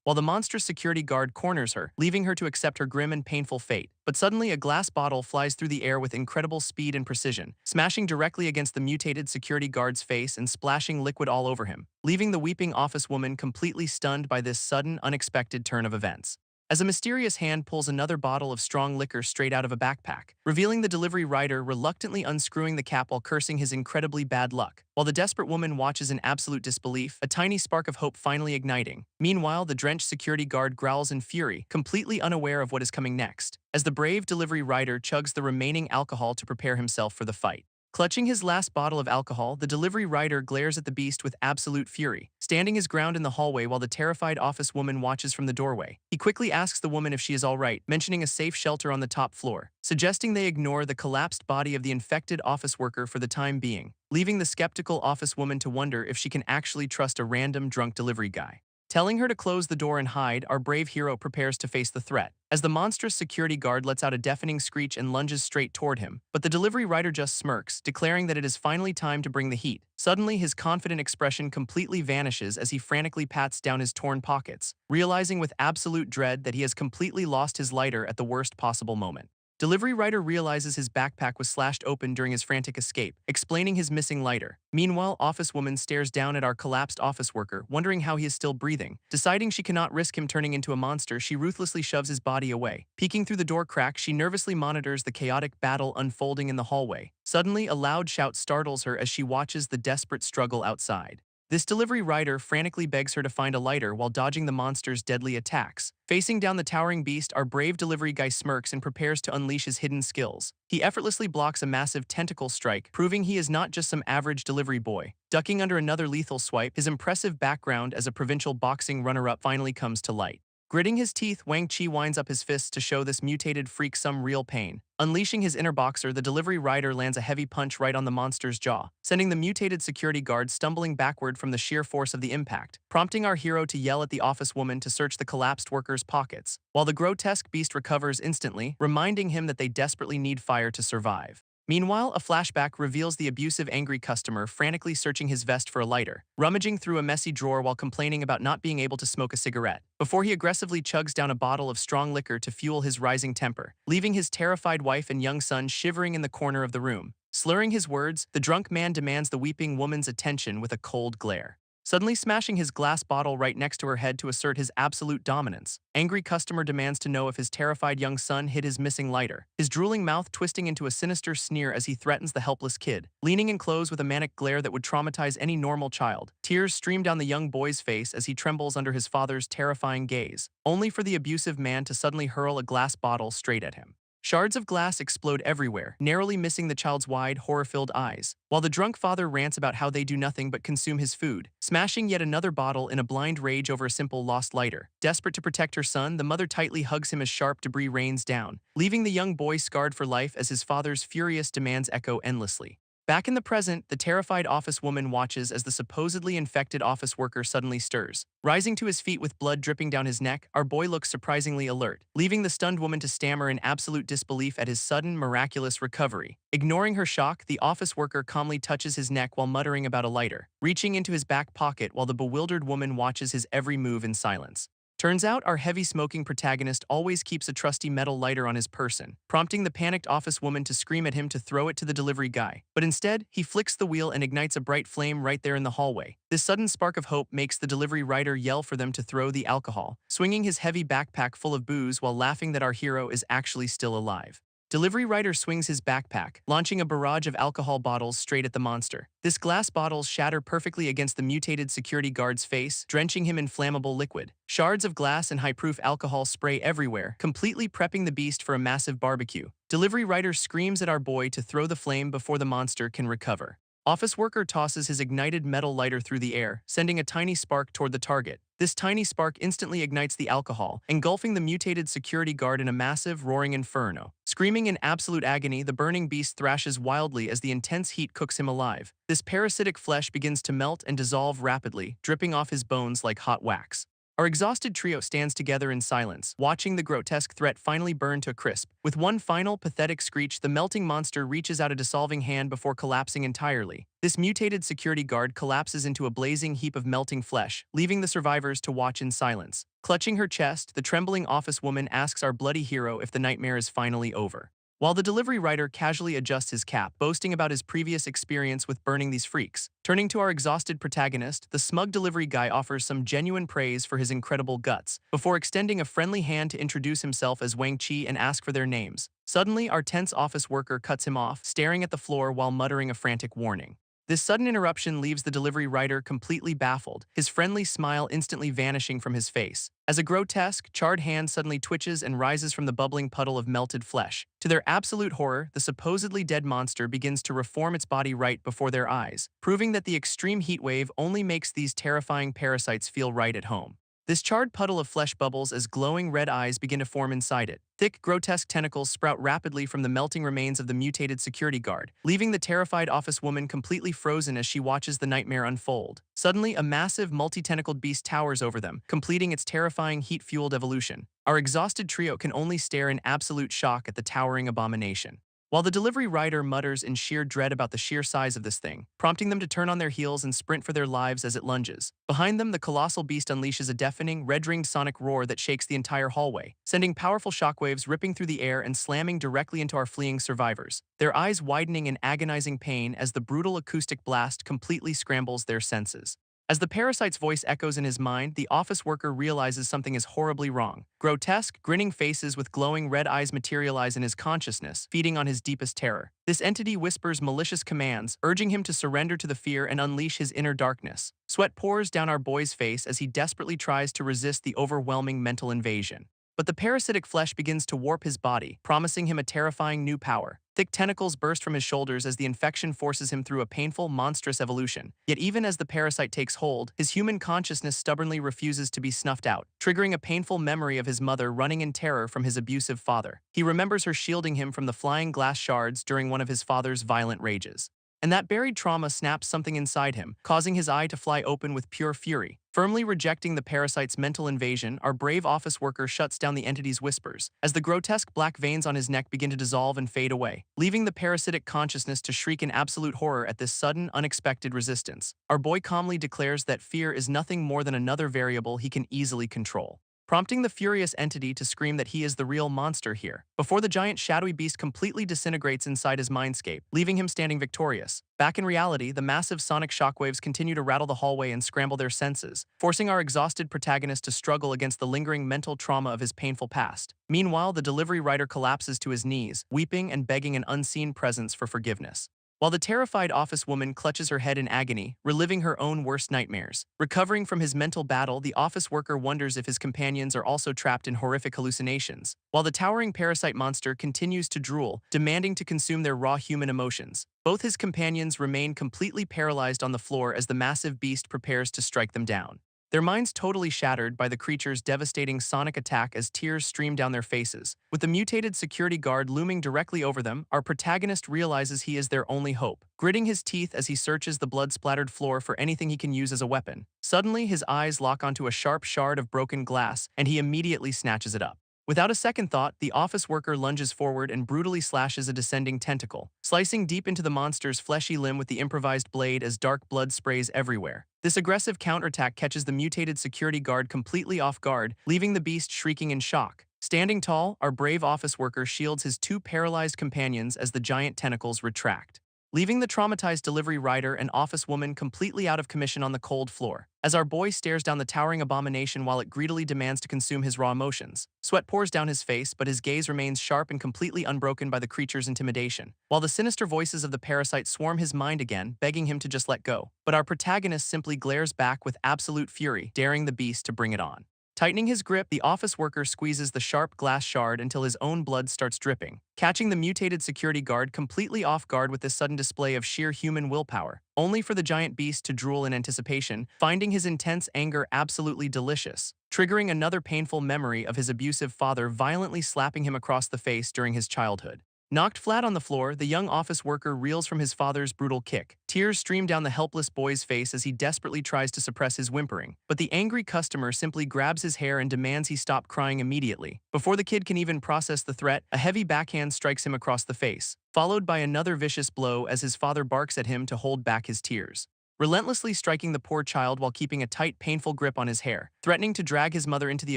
while the monstrous security guard corners her, leaving her to accept her grim and painful fate. But suddenly a glass bottle flies through the air with incredible speed and precision, smashing directly against the mutated security guard's face and splashing liquid all over him, leaving the weeping office woman completely stunned by this sudden, unexpected turn of events. As a mysterious hand pulls another bottle of strong liquor straight out of a backpack, revealing the delivery rider reluctantly unscrewing the cap while cursing his incredibly bad luck. While the desperate woman watches in absolute disbelief, a tiny spark of hope finally igniting. Meanwhile, the drenched security guard growls in fury, completely unaware of what is coming next, as the brave delivery rider chugs the remaining alcohol to prepare himself for the fight. Clutching his last bottle of alcohol, the delivery rider glares at the beast with absolute fury, standing his ground in the hallway while the terrified office woman watches from the doorway. He quickly asks the woman if she is all right, mentioning a safe shelter on the top floor, suggesting they ignore the collapsed body of the infected office worker for the time being, leaving the skeptical office woman to wonder if she can actually trust a random drunk delivery guy. Telling her to close the door and hide, our brave hero prepares to face the threat, as the monstrous security guard lets out a deafening screech and lunges straight toward him. But the delivery rider just smirks, declaring that it is finally time to bring the heat. Suddenly, his confident expression completely vanishes as he frantically pats down his torn pockets, realizing with absolute dread that he has completely lost his lighter at the worst possible moment. Delivery rider realizes his backpack was slashed open during his frantic escape, explaining his missing lighter. Meanwhile, office woman stares down at our collapsed office worker, wondering how he is still breathing. Deciding she cannot risk him turning into a monster, she ruthlessly shoves his body away. Peeking through the door crack, she nervously monitors the chaotic battle unfolding in the hallway. Suddenly, a loud shout startles her as she watches the desperate struggle outside. This delivery rider frantically begs her to find a lighter while dodging the monster's deadly attacks. Facing down the towering beast, our brave delivery guy smirks and prepares to unleash his hidden skills. He effortlessly blocks a massive tentacle strike, proving he is not just some average delivery boy. Ducking under another lethal swipe, his impressive background as a provincial boxing runner-up finally comes to light. Gritting his teeth, Wang Chi winds up his fists to show this mutated freak some real pain. Unleashing his inner boxer, the delivery rider lands a heavy punch right on the monster's jaw, sending the mutated security guard stumbling backward from the sheer force of the impact, prompting our hero to yell at the office woman to search the collapsed worker's pockets, while the grotesque beast recovers instantly, reminding him that they desperately need fire to survive. Meanwhile, a flashback reveals the abusive, angry customer frantically searching his vest for a lighter, rummaging through a messy drawer while complaining about not being able to smoke a cigarette, before he aggressively chugs down a bottle of strong liquor to fuel his rising temper, leaving his terrified wife and young son shivering in the corner of the room. Slurring his words, the drunk man demands the weeping woman's attention with a cold glare, suddenly smashing his glass bottle right next to her head to assert his absolute dominance. Angry customer demands to know if his terrified young son hid his missing lighter, his drooling mouth twisting into a sinister sneer as he threatens the helpless kid, leaning in close with a manic glare that would traumatize any normal child. Tears stream down the young boy's face as he trembles under his father's terrifying gaze, only for the abusive man to suddenly hurl a glass bottle straight at him. Shards of glass explode everywhere, narrowly missing the child's wide, horror-filled eyes, while the drunk father rants about how they do nothing but consume his food, smashing yet another bottle in a blind rage over a simple lost lighter. Desperate to protect her son, the mother tightly hugs him as sharp debris rains down, leaving the young boy scarred for life as his father's furious demands echo endlessly. Back in the present, the terrified office woman watches as the supposedly infected office worker suddenly stirs. Rising to his feet with blood dripping down his neck, our boy looks surprisingly alert, leaving the stunned woman to stammer in absolute disbelief at his sudden, miraculous recovery. Ignoring her shock, the office worker calmly touches his neck while muttering about a lighter, reaching into his back pocket while the bewildered woman watches his every move in silence. Turns out our heavy-smoking protagonist always keeps a trusty metal lighter on his person, prompting the panicked office woman to scream at him to throw it to the delivery guy. But instead, he flicks the wheel and ignites a bright flame right there in the hallway. This sudden spark of hope makes the delivery rider yell for them to throw the alcohol, swinging his heavy backpack full of booze while laughing that our hero is actually still alive. Delivery rider swings his backpack, launching a barrage of alcohol bottles straight at the monster. This glass bottles shatter perfectly against the mutated security guard's face, drenching him in flammable liquid. Shards of glass and high-proof alcohol spray everywhere, completely prepping the beast for a massive barbecue. Delivery rider screams at our boy to throw the flame before the monster can recover. Office worker tosses his ignited metal lighter through the air, sending a tiny spark toward the target. This tiny spark instantly ignites the alcohol, engulfing the mutated security guard in a massive, roaring inferno. Screaming in absolute agony, the burning beast thrashes wildly as the intense heat cooks him alive. This parasitic flesh begins to melt and dissolve rapidly, dripping off his bones like hot wax. Our exhausted trio stands together in silence, watching the grotesque threat finally burn to a crisp. With one final, pathetic screech, the melting monster reaches out a dissolving hand before collapsing entirely. This mutated security guard collapses into a blazing heap of melting flesh, leaving the survivors to watch in silence. Clutching her chest, the trembling office woman asks our bloody hero if the nightmare is finally over. While the delivery rider casually adjusts his cap, boasting about his previous experience with burning these freaks. Turning to our exhausted protagonist, the smug delivery guy offers some genuine praise for his incredible guts, before extending a friendly hand to introduce himself as Wang Chi and ask for their names. Suddenly, our tense office worker cuts him off, staring at the floor while muttering a frantic warning. This sudden interruption leaves the delivery rider completely baffled, his friendly smile instantly vanishing from his face. As a grotesque, charred hand suddenly twitches and rises from the bubbling puddle of melted flesh. To their absolute horror, the supposedly dead monster begins to reform its body right before their eyes, proving that the extreme heat wave only makes these terrifying parasites feel right at home. This charred puddle of flesh bubbles as glowing red eyes begin to form inside it. Thick, grotesque tentacles sprout rapidly from the melting remains of the mutated security guard, leaving the terrified office woman completely frozen as she watches the nightmare unfold. Suddenly, a massive, multi-tentacled beast towers over them, completing its terrifying heat-fueled evolution. Our exhausted trio can only stare in absolute shock at the towering abomination. While the delivery rider mutters in sheer dread about the sheer size of this thing, prompting them to turn on their heels and sprint for their lives as it lunges. Behind them, the colossal beast unleashes a deafening, red-ringed sonic roar that shakes the entire hallway, sending powerful shockwaves ripping through the air and slamming directly into our fleeing survivors, their eyes widening in agonizing pain as the brutal acoustic blast completely scrambles their senses. As the parasite's voice echoes in his mind, the office worker realizes something is horribly wrong. Grotesque, grinning faces with glowing red eyes materialize in his consciousness, feeding on his deepest terror. This entity whispers malicious commands, urging him to surrender to the fear and unleash his inner darkness. Sweat pours down our boy's face as he desperately tries to resist the overwhelming mental invasion. But the parasitic flesh begins to warp his body, promising him a terrifying new power. Thick tentacles burst from his shoulders as the infection forces him through a painful, monstrous evolution. Yet even as the parasite takes hold, his human consciousness stubbornly refuses to be snuffed out, triggering a painful memory of his mother running in terror from his abusive father. He remembers her shielding him from the flying glass shards during one of his father's violent rages. And that buried trauma snaps something inside him, causing his eye to fly open with pure fury. Firmly rejecting the parasite's mental invasion, our brave office worker shuts down the entity's whispers, as the grotesque black veins on his neck begin to dissolve and fade away, leaving the parasitic consciousness to shriek in absolute horror at this sudden, unexpected resistance. Our boy calmly declares that fear is nothing more than another variable he can easily control, prompting the furious entity to scream that he is the real monster here, before the giant shadowy beast completely disintegrates inside his mindscape, leaving him standing victorious. Back in reality, the massive sonic shockwaves continue to rattle the hallway and scramble their senses, forcing our exhausted protagonist to struggle against the lingering mental trauma of his painful past. Meanwhile, the delivery rider collapses to his knees, weeping and begging an unseen presence for forgiveness, while the terrified office woman clutches her head in agony, reliving her own worst nightmares. Recovering from his mental battle, the office worker wonders if his companions are also trapped in horrific hallucinations, while the towering parasite monster continues to drool, demanding to consume their raw human emotions. Both his companions remain completely paralyzed on the floor as the massive beast prepares to strike them down, their minds totally shattered by the creature's devastating sonic attack as tears stream down their faces. With the mutated security guard looming directly over them, our protagonist realizes he is their only hope, gritting his teeth as he searches the blood-splattered floor for anything he can use as a weapon. Suddenly, his eyes lock onto a sharp shard of broken glass, and he immediately snatches it up. Without a second thought, the office worker lunges forward and brutally slashes a descending tentacle, slicing deep into the monster's fleshy limb with the improvised blade as dark blood sprays everywhere. This aggressive counterattack catches the mutated security guard completely off guard, leaving the beast shrieking in shock. Standing tall, our brave office worker shields his two paralyzed companions as the giant tentacles retract, leaving the traumatized delivery rider and office woman completely out of commission on the cold floor. As our boy stares down the towering abomination while it greedily demands to consume his raw emotions, sweat pours down his face, but his gaze remains sharp and completely unbroken by the creature's intimidation, while the sinister voices of the parasite swarm his mind again, begging him to just let go. But our protagonist simply glares back with absolute fury, daring the beast to bring it on. Tightening his grip, the office worker squeezes the sharp glass shard until his own blood starts dripping, catching the mutated security guard completely off guard with this sudden display of sheer human willpower, only for the giant beast to drool in anticipation, finding his intense anger absolutely delicious, triggering another painful memory of his abusive father violently slapping him across the face during his childhood. Knocked flat on the floor, the young office worker reels from his father's brutal kick. Tears stream down the helpless boy's face as he desperately tries to suppress his whimpering, but the angry customer simply grabs his hair and demands he stop crying immediately. Before the kid can even process the threat, a heavy backhand strikes him across the face, followed by another vicious blow as his father barks at him to hold back his tears, relentlessly striking the poor child while keeping a tight, painful grip on his hair, threatening to drag his mother into the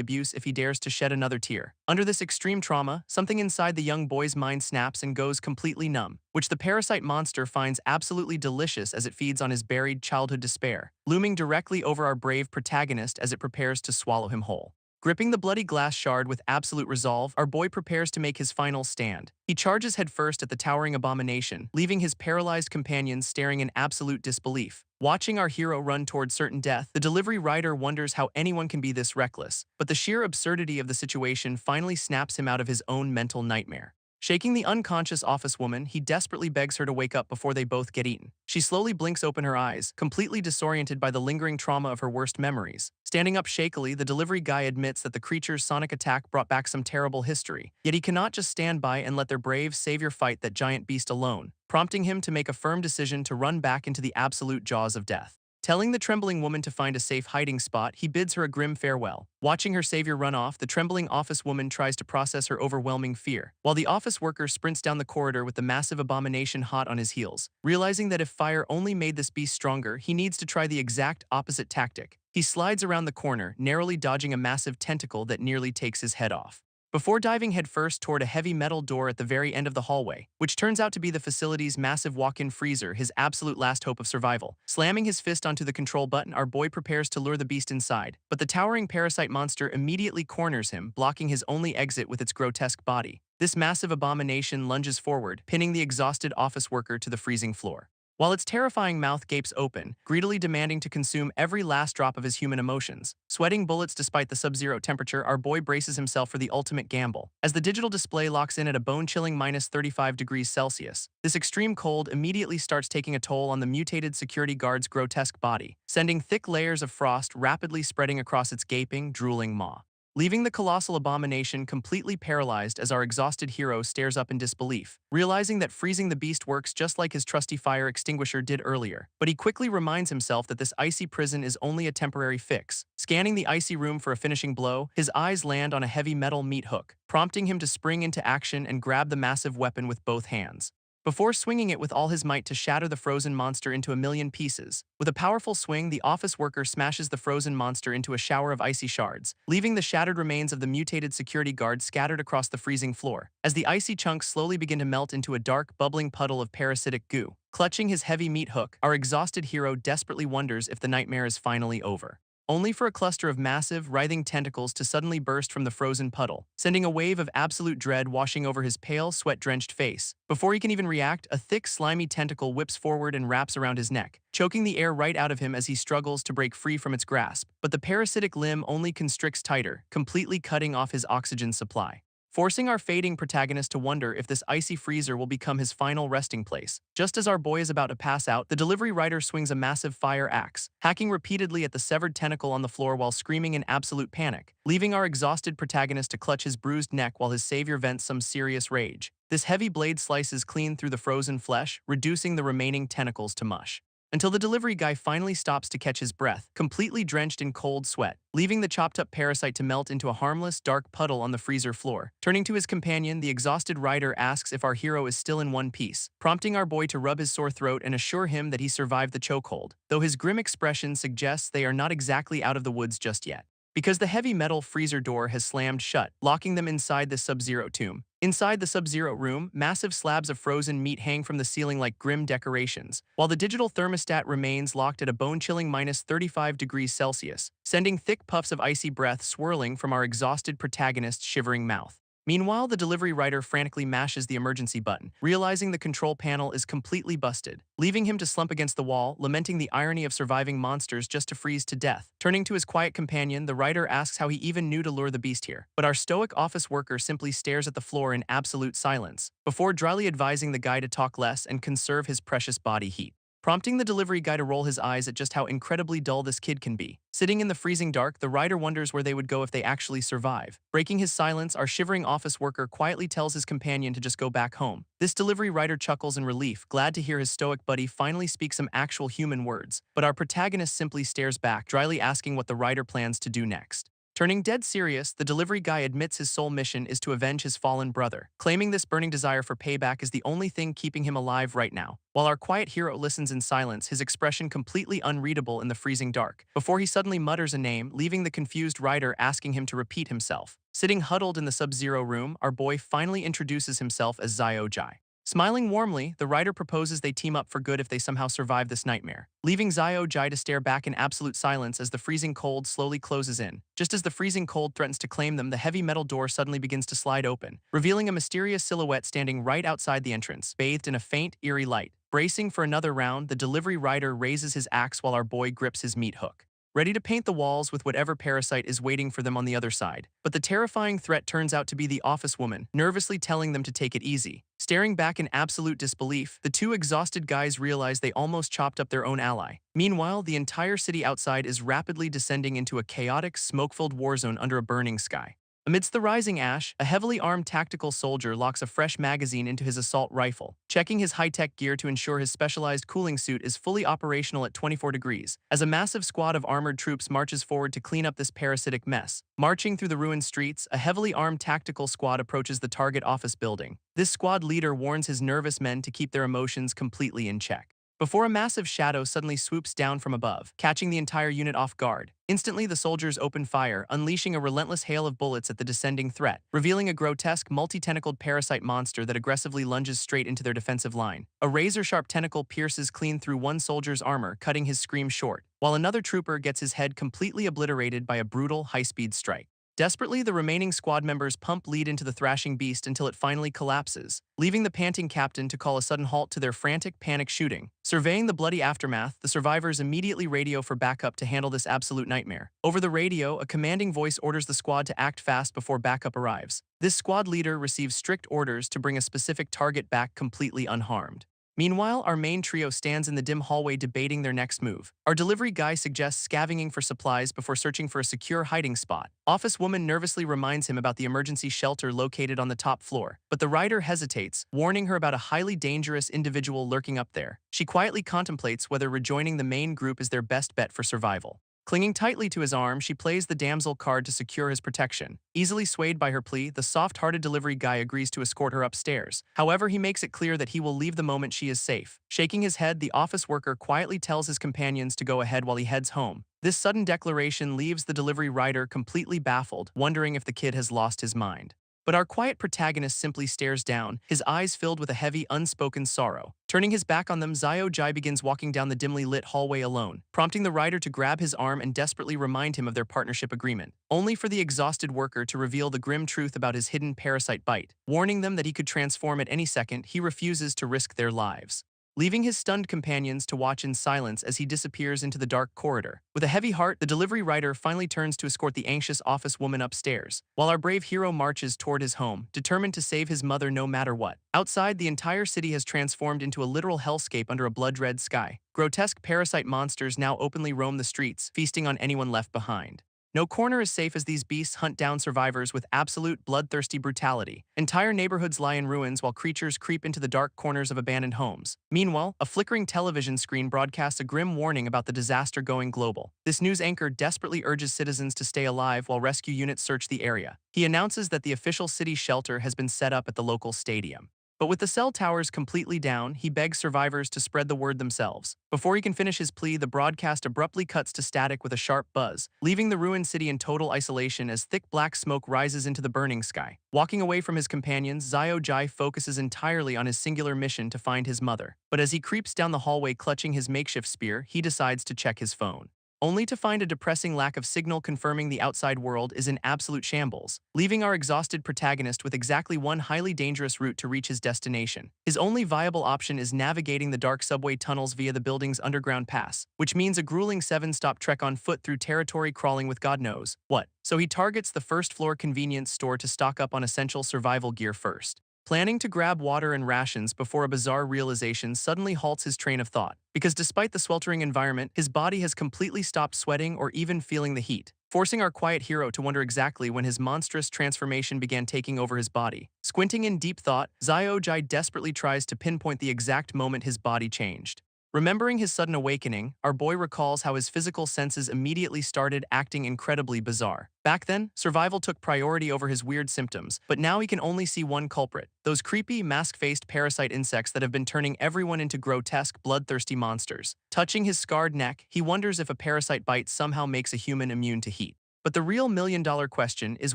abuse if he dares to shed another tear. Under this extreme trauma, something inside the young boy's mind snaps and goes completely numb, which the parasite monster finds absolutely delicious as it feeds on his buried childhood despair, looming directly over our brave protagonist as it prepares to swallow him whole. Gripping the bloody glass shard with absolute resolve, our boy prepares to make his final stand. He charges headfirst at the towering abomination, leaving his paralyzed companions staring in absolute disbelief. Watching our hero run toward certain death, the delivery rider wonders how anyone can be this reckless, but the sheer absurdity of the situation finally snaps him out of his own mental nightmare. Shaking the unconscious office woman, he desperately begs her to wake up before they both get eaten. She slowly blinks open her eyes, completely disoriented by the lingering trauma of her worst memories. Standing up shakily, the delivery guy admits that the creature's sonic attack brought back some terrible history, yet he cannot just stand by and let their brave savior fight that giant beast alone, prompting him to make a firm decision to run back into the absolute jaws of death. Telling the trembling woman to find a safe hiding spot, he bids her a grim farewell. Watching her savior run off, the trembling office woman tries to process her overwhelming fear, while the office worker sprints down the corridor with the massive abomination hot on his heels. Realizing that if fire only made this beast stronger, he needs to try the exact opposite tactic. He slides around the corner, narrowly dodging a massive tentacle that nearly takes his head off, before diving headfirst toward a heavy metal door at the very end of the hallway, which turns out to be the facility's massive walk-in freezer, his absolute last hope of survival. Slamming his fist onto the control button, our boy prepares to lure the beast inside, but the towering parasite monster immediately corners him, blocking his only exit with its grotesque body. This massive abomination lunges forward, pinning the exhausted office worker to the freezing floor, while its terrifying mouth gapes open, greedily demanding to consume every last drop of his human emotions. Sweating bullets despite the sub-zero temperature, our boy braces himself for the ultimate gamble. As the digital display locks in at a bone-chilling -35°C, this extreme cold immediately starts taking a toll on the mutated security guard's grotesque body, sending thick layers of frost rapidly spreading across its gaping, drooling maw, leaving the colossal abomination completely paralyzed as our exhausted hero stares up in disbelief, realizing that freezing the beast works just like his trusty fire extinguisher did earlier. But he quickly reminds himself that this icy prison is only a temporary fix. Scanning the icy room for a finishing blow, his eyes land on a heavy metal meat hook, prompting him to spring into action and grab the massive weapon with both hands, before swinging it with all his might to shatter the frozen monster into a million pieces. With a powerful swing, the office worker smashes the frozen monster into a shower of icy shards, leaving the shattered remains of the mutated security guard scattered across the freezing floor. As the icy chunks slowly begin to melt into a dark, bubbling puddle of parasitic goo, clutching his heavy meat hook, our exhausted hero desperately wonders if the nightmare is finally over, only for a cluster of massive, writhing tentacles to suddenly burst from the frozen puddle, sending a wave of absolute dread washing over his pale, sweat-drenched face. Before he can even react, a thick, slimy tentacle whips forward and wraps around his neck, choking the air right out of him as he struggles to break free from its grasp. But the parasitic limb only constricts tighter, completely cutting off his oxygen supply, forcing our fading protagonist to wonder if this icy freezer will become his final resting place. Just as our boy is about to pass out, the delivery rider swings a massive fire axe, hacking repeatedly at the severed tentacle on the floor while screaming in absolute panic, leaving our exhausted protagonist to clutch his bruised neck while his savior vents some serious rage. This heavy blade slices clean through the frozen flesh, reducing the remaining tentacles to mush, until the delivery guy finally stops to catch his breath, completely drenched in cold sweat, leaving the chopped-up parasite to melt into a harmless, dark puddle on the freezer floor. Turning to his companion, the exhausted rider asks if our hero is still in one piece, prompting our boy to rub his sore throat and assure him that he survived the chokehold, though his grim expression suggests they are not exactly out of the woods just yet, because the heavy metal freezer door has slammed shut, locking them inside the sub-zero tomb. Inside the Sub-Zero room, massive slabs of frozen meat hang from the ceiling like grim decorations, while the digital thermostat remains locked at a bone-chilling minus 35 degrees Celsius, sending thick puffs of icy breath swirling from our exhausted protagonist's shivering mouth. Meanwhile, the delivery rider frantically mashes the emergency button, realizing the control panel is completely busted, leaving him to slump against the wall, lamenting the irony of surviving monsters just to freeze to death. Turning to his quiet companion, the writer asks how he even knew to lure the beast here. But our stoic office worker simply stares at the floor in absolute silence, before dryly advising the guy to talk less and conserve his precious body heat, prompting the delivery guy to roll his eyes at just how incredibly dull this kid can be. Sitting in the freezing dark, the writer wonders where they would go if they actually survive. Breaking his silence, our shivering office worker quietly tells his companion to just go back home. This delivery rider chuckles in relief, glad to hear his stoic buddy finally speak some actual human words. But our protagonist simply stares back, dryly asking what the writer plans to do next. Turning dead serious, the delivery guy admits his sole mission is to avenge his fallen brother, claiming this burning desire for payback is the only thing keeping him alive right now. While our quiet hero listens in silence, his expression completely unreadable in the freezing dark, before he suddenly mutters a name, leaving the confused writer asking him to repeat himself. Sitting huddled in the Sub-Zero room, our boy finally introduces himself as Xiao Jai. Smiling warmly, the writer proposes they team up for good if they somehow survive this nightmare, leaving Xiao Jai to stare back in absolute silence as the freezing cold slowly closes in. Just as the freezing cold threatens to claim them, the heavy metal door suddenly begins to slide open, revealing a mysterious silhouette standing right outside the entrance, bathed in a faint, eerie light. Bracing for another round, the delivery rider raises his axe while our boy grips his meat hook, ready to paint the walls with whatever parasite is waiting for them on the other side. But the terrifying threat turns out to be the office woman, nervously telling them to take it easy. Staring back in absolute disbelief, the two exhausted guys realize they almost chopped up their own ally. Meanwhile, the entire city outside is rapidly descending into a chaotic, smoke-filled war zone under a burning sky. Amidst the rising ash, a heavily armed tactical soldier locks a fresh magazine into his assault rifle, checking his high-tech gear to ensure his specialized cooling suit is fully operational at 24 degrees, as a massive squad of armored troops marches forward to clean up this parasitic mess. Marching through the ruined streets, a heavily armed tactical squad approaches the target office building. This squad leader warns his nervous men to keep their emotions completely in check, before a massive shadow suddenly swoops down from above, catching the entire unit off guard. Instantly, the soldiers open fire, unleashing a relentless hail of bullets at the descending threat, revealing a grotesque, multi-tentacled parasite monster that aggressively lunges straight into their defensive line. A razor-sharp tentacle pierces clean through one soldier's armor, cutting his scream short, while another trooper gets his head completely obliterated by a brutal, high-speed strike. Desperately, the remaining squad members pump lead into the thrashing beast until it finally collapses, leaving the panting captain to call a sudden halt to their frantic, panic shooting. Surveying the bloody aftermath, the survivors immediately radio for backup to handle this absolute nightmare. Over the radio, a commanding voice orders the squad to act fast before backup arrives. This squad leader receives strict orders to bring a specific target back completely unharmed. Meanwhile, our main trio stands in the dim hallway debating their next move. Our delivery guy suggests scavenging for supplies before searching for a secure hiding spot. Office woman nervously reminds him about the emergency shelter located on the top floor, but the writer hesitates, warning her about a highly dangerous individual lurking up there. She quietly contemplates whether rejoining the main group is their best bet for survival. Clinging tightly to his arm, she plays the damsel card to secure his protection. Easily swayed by her plea, the soft-hearted delivery guy agrees to escort her upstairs. However, he makes it clear that he will leave the moment she is safe. Shaking his head, the office worker quietly tells his companions to go ahead while he heads home. This sudden declaration leaves the delivery rider completely baffled, wondering if the kid has lost his mind. But our quiet protagonist simply stares down, his eyes filled with a heavy, unspoken sorrow. Turning his back on them, Xiao Jai begins walking down the dimly lit hallway alone, prompting the rider to grab his arm and desperately remind him of their partnership agreement, only for the exhausted worker to reveal the grim truth about his hidden parasite bite. Warning them that he could transform at any second, he refuses to risk their lives, leaving his stunned companions to watch in silence as he disappears into the dark corridor. With a heavy heart, the delivery rider finally turns to escort the anxious office woman upstairs, while our brave hero marches toward his home, determined to save his mother no matter what. Outside, the entire city has transformed into a literal hellscape under a blood-red sky. Grotesque parasite monsters now openly roam the streets, feasting on anyone left behind. No corner is safe as these beasts hunt down survivors with absolute bloodthirsty brutality. Entire neighborhoods lie in ruins while creatures creep into the dark corners of abandoned homes. Meanwhile, a flickering television screen broadcasts a grim warning about the disaster going global. This news anchor desperately urges citizens to stay alive while rescue units search the area. He announces that the official city shelter has been set up at the local stadium, But with the cell towers completely down, he begs survivors to spread the word themselves. Before he can finish his plea, the broadcast abruptly cuts to static with a sharp buzz, leaving the ruined city in total isolation as thick black smoke rises into the burning sky. Walking away from his companions, Xiao Jai focuses entirely on his singular mission to find his mother. But as he creeps down the hallway clutching his makeshift spear, he decides to check his phone, only to find a depressing lack of signal confirming the outside world is in absolute shambles, leaving our exhausted protagonist with exactly one highly dangerous route to reach his destination. His only viable option is navigating the dark subway tunnels via the building's underground pass, which means a grueling 7-stop trek on foot through territory crawling with God knows what. So he targets the first-floor convenience store to stock up on essential survival gear first, planning to grab water and rations before a bizarre realization suddenly halts his train of thought. Because despite the sweltering environment, his body has completely stopped sweating or even feeling the heat, forcing our quiet hero to wonder exactly when his monstrous transformation began taking over his body. Squinting in deep thought, Xiao Jai desperately tries to pinpoint the exact moment his body changed. Remembering his sudden awakening, our boy recalls how his physical senses immediately started acting incredibly bizarre. Back then, survival took priority over his weird symptoms, but now he can only see one culprit: those creepy, mask-faced parasite insects that have been turning everyone into grotesque, bloodthirsty monsters. Touching his scarred neck, he wonders if a parasite bite somehow makes a human immune to heat. But the real million-dollar question is